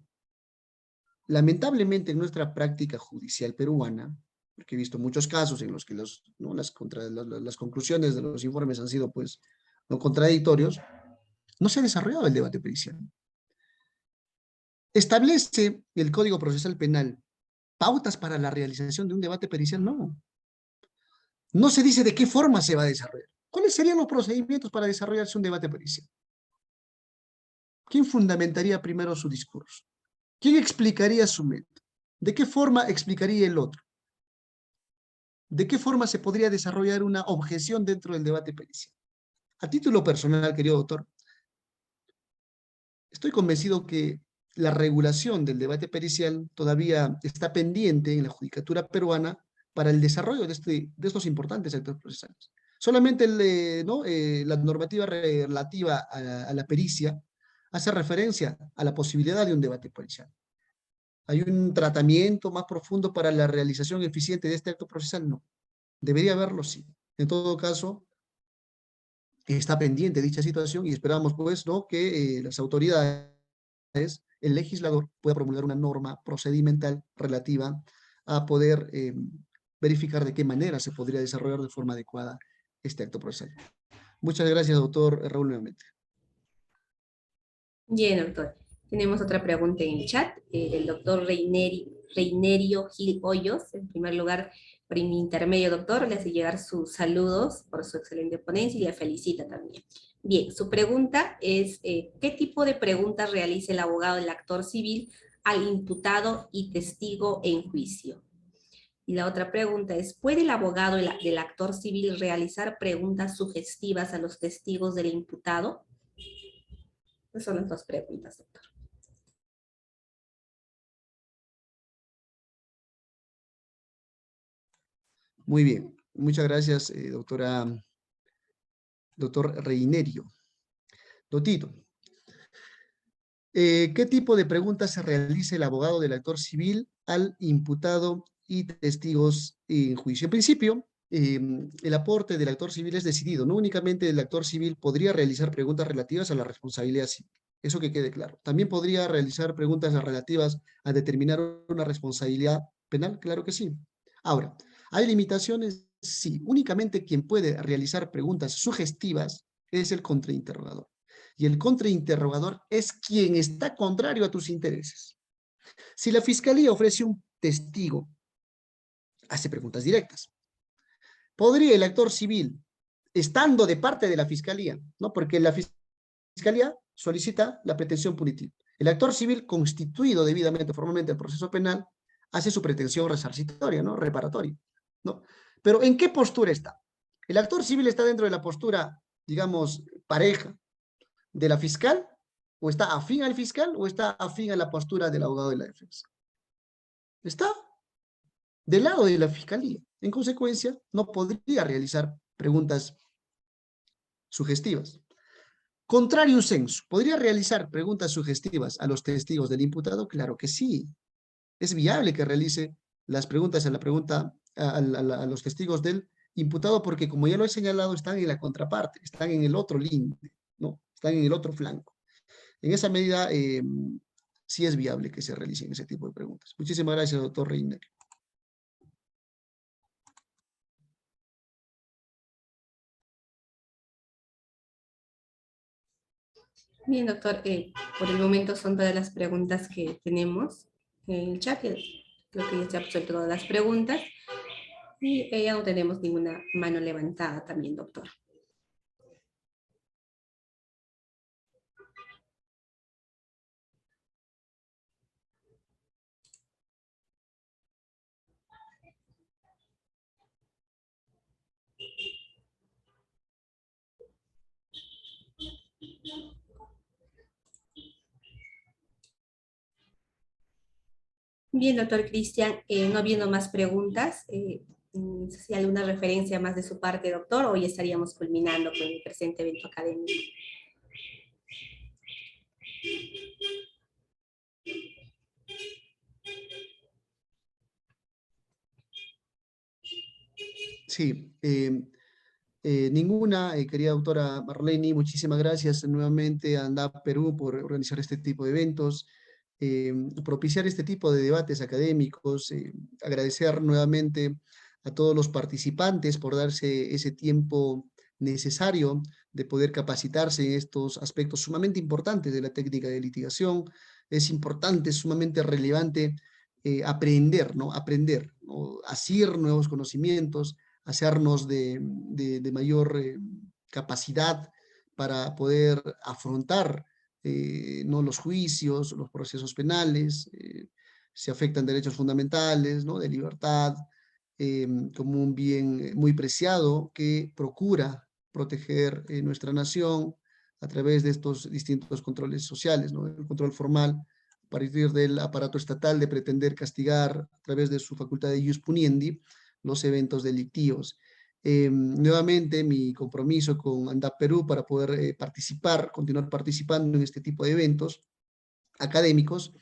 Lamentablemente en nuestra práctica judicial peruana, porque he visto muchos casos en los que las conclusiones de los informes han sido pues no contradictorios, no se ha desarrollado el debate pericial. ¿Establece el Código Procesal Penal pautas para la realización de un debate pericial? No. No se dice de qué forma se va a desarrollar. ¿Cuáles serían los procedimientos para desarrollarse un debate pericial? ¿Quién fundamentaría primero su discurso? ¿Quién explicaría su método? ¿De qué forma explicaría el otro? ¿De qué forma se podría desarrollar una objeción dentro del debate pericial? A título personal, querido doctor, estoy convencido que la regulación del debate pericial todavía está pendiente en la judicatura peruana para el desarrollo de estos importantes actos procesales. Solamente la normativa relativa a la pericia hace referencia a la posibilidad de un debate policial. ¿Hay un tratamiento más profundo para la realización eficiente de este acto procesal? No. Debería haberlo, sí. En todo caso, está pendiente dicha situación y esperamos, pues, ¿no?, que las autoridades, el legislador, pueda promulgar una norma procedimental relativa a poder verificar de qué manera se podría desarrollar de forma adecuada este acto procesal. Muchas gracias, doctor Raúl, nuevamente. Bien, doctor. Tenemos otra pregunta en el chat del doctor Reinerio Gil Hoyos. En primer lugar, por mi intermedio, doctor, le hace llegar sus saludos por su excelente ponencia y le felicita también. Bien, su pregunta es, ¿qué tipo de preguntas realiza el abogado del actor civil al imputado y testigo en juicio? Y la otra pregunta es, ¿puede el abogado del actor civil realizar preguntas sugestivas a los testigos del imputado? Esas son las dos preguntas, doctor. Muy bien. Muchas gracias, doctor Reinerio. Dotito, ¿qué tipo de preguntas se realiza el abogado del actor civil al imputado y testigos en juicio? En principio, el aporte del actor civil es decidido. No únicamente el actor civil podría realizar preguntas relativas a la responsabilidad civil. Eso que quede claro. También podría realizar preguntas relativas a determinar una responsabilidad penal. Claro que sí. Ahora, ¿hay limitaciones? Sí. Únicamente quien puede realizar preguntas sugestivas es el contrainterrogador. Y el contrainterrogador es quien está contrario a tus intereses. Si la fiscalía ofrece un testigo, hace preguntas directas. ¿Podría el actor civil, estando de parte de la fiscalía, ¿no?, porque la fiscalía solicita la pretensión punitiva, el actor civil, constituido debidamente, formalmente el proceso penal, hace su pretensión resarcitoria, ¿no?, reparatoria, ¿no? Pero ¿en qué postura está? El actor civil está dentro de la postura, digamos, pareja de la fiscal, o está afín al fiscal, o está afín a la postura del abogado de la defensa. Está del lado de la fiscalía. En consecuencia, no podría realizar preguntas sugestivas. Contrario sensu, ¿podría realizar preguntas sugestivas a los testigos del imputado? Claro que sí. Es viable que realice las preguntas a los testigos del imputado, porque, como ya lo he señalado, están en la contraparte, están en el otro linde, ¿no? Están en el otro flanco. En esa medida, sí es viable que se realicen ese tipo de preguntas. Muchísimas gracias, doctor Reiner. Bien, doctor, por el momento son todas las preguntas que tenemos en el chat. Creo que ya se han resuelto todas las preguntas. Y ya no tenemos ninguna mano levantada también, doctor. Bien, doctor Cristian, no habiendo más preguntas, no sé si hay alguna referencia más de su parte, doctor, o ya estaríamos culminando con el presente evento académico. Sí, ninguna, querida doctora Marlene, muchísimas gracias nuevamente a ANDAP Perú por organizar este tipo de eventos, propiciar este tipo de debates académicos, agradecer nuevamente a todos los participantes por darse ese tiempo necesario de poder capacitarse en estos aspectos sumamente importantes de la técnica de litigación. Es importante, es sumamente relevante aprender, ¿no? Aprender, ¿no? Asir nuevos conocimientos, hacernos de mayor capacidad para poder afrontar ¿no?, los juicios, los procesos penales, se afectan derechos fundamentales, ¿no?, de libertad, como un bien muy preciado que procura proteger nuestra nación a través de estos distintos controles sociales, ¿no? El control formal, a partir del aparato estatal de pretender castigar a través de su facultad de ius puniendi, los eventos delictivos. Nuevamente, mi compromiso con ANDAP Perú para poder continuar participando en este tipo de eventos académicos.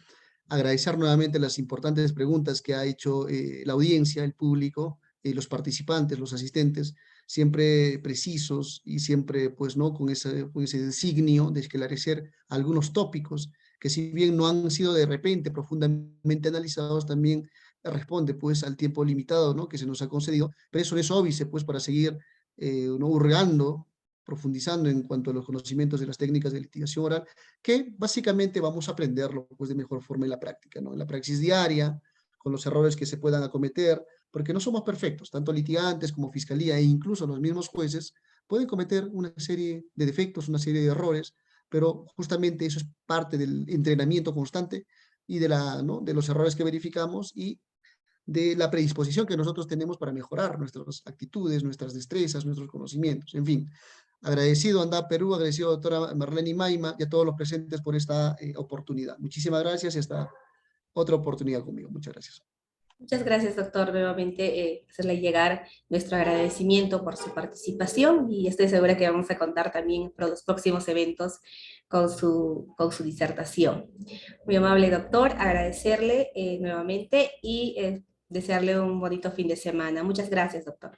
Agradecer nuevamente las importantes preguntas que ha hecho la audiencia, el público, los participantes, los asistentes, siempre precisos y siempre, pues, ¿no?, con ese designio de esclarecer algunos tópicos que, si bien no han sido de repente profundamente analizados, también responde, pues, al tiempo limitado, ¿no?, que se nos ha concedido, pero eso es óbice, pues, para seguir ¿no?, hurgando, profundizando en cuanto a los conocimientos de las técnicas de litigación oral, que básicamente vamos a aprenderlo, pues, de mejor forma en la práctica, ¿no? En la praxis diaria, con los errores que se puedan acometer, porque no somos perfectos, tanto litigantes como fiscalía e incluso los mismos jueces pueden cometer una serie de defectos, una serie de errores, pero justamente eso es parte del entrenamiento constante y ¿no?, de los errores que verificamos y de la predisposición que nosotros tenemos para mejorar nuestras actitudes, nuestras destrezas, nuestros conocimientos, en fin. Agradecido a ANDAP Perú, agradecido a la doctora Marlene Maima y a todos los presentes por esta oportunidad. Muchísimas gracias y hasta otra oportunidad conmigo. Muchas gracias. Muchas gracias, doctor. Nuevamente, hacerle llegar nuestro agradecimiento por su participación y estoy segura que vamos a contar también para los próximos eventos con su disertación. Muy amable, doctor. Agradecerle nuevamente y desearle un bonito fin de semana. Muchas gracias, doctor.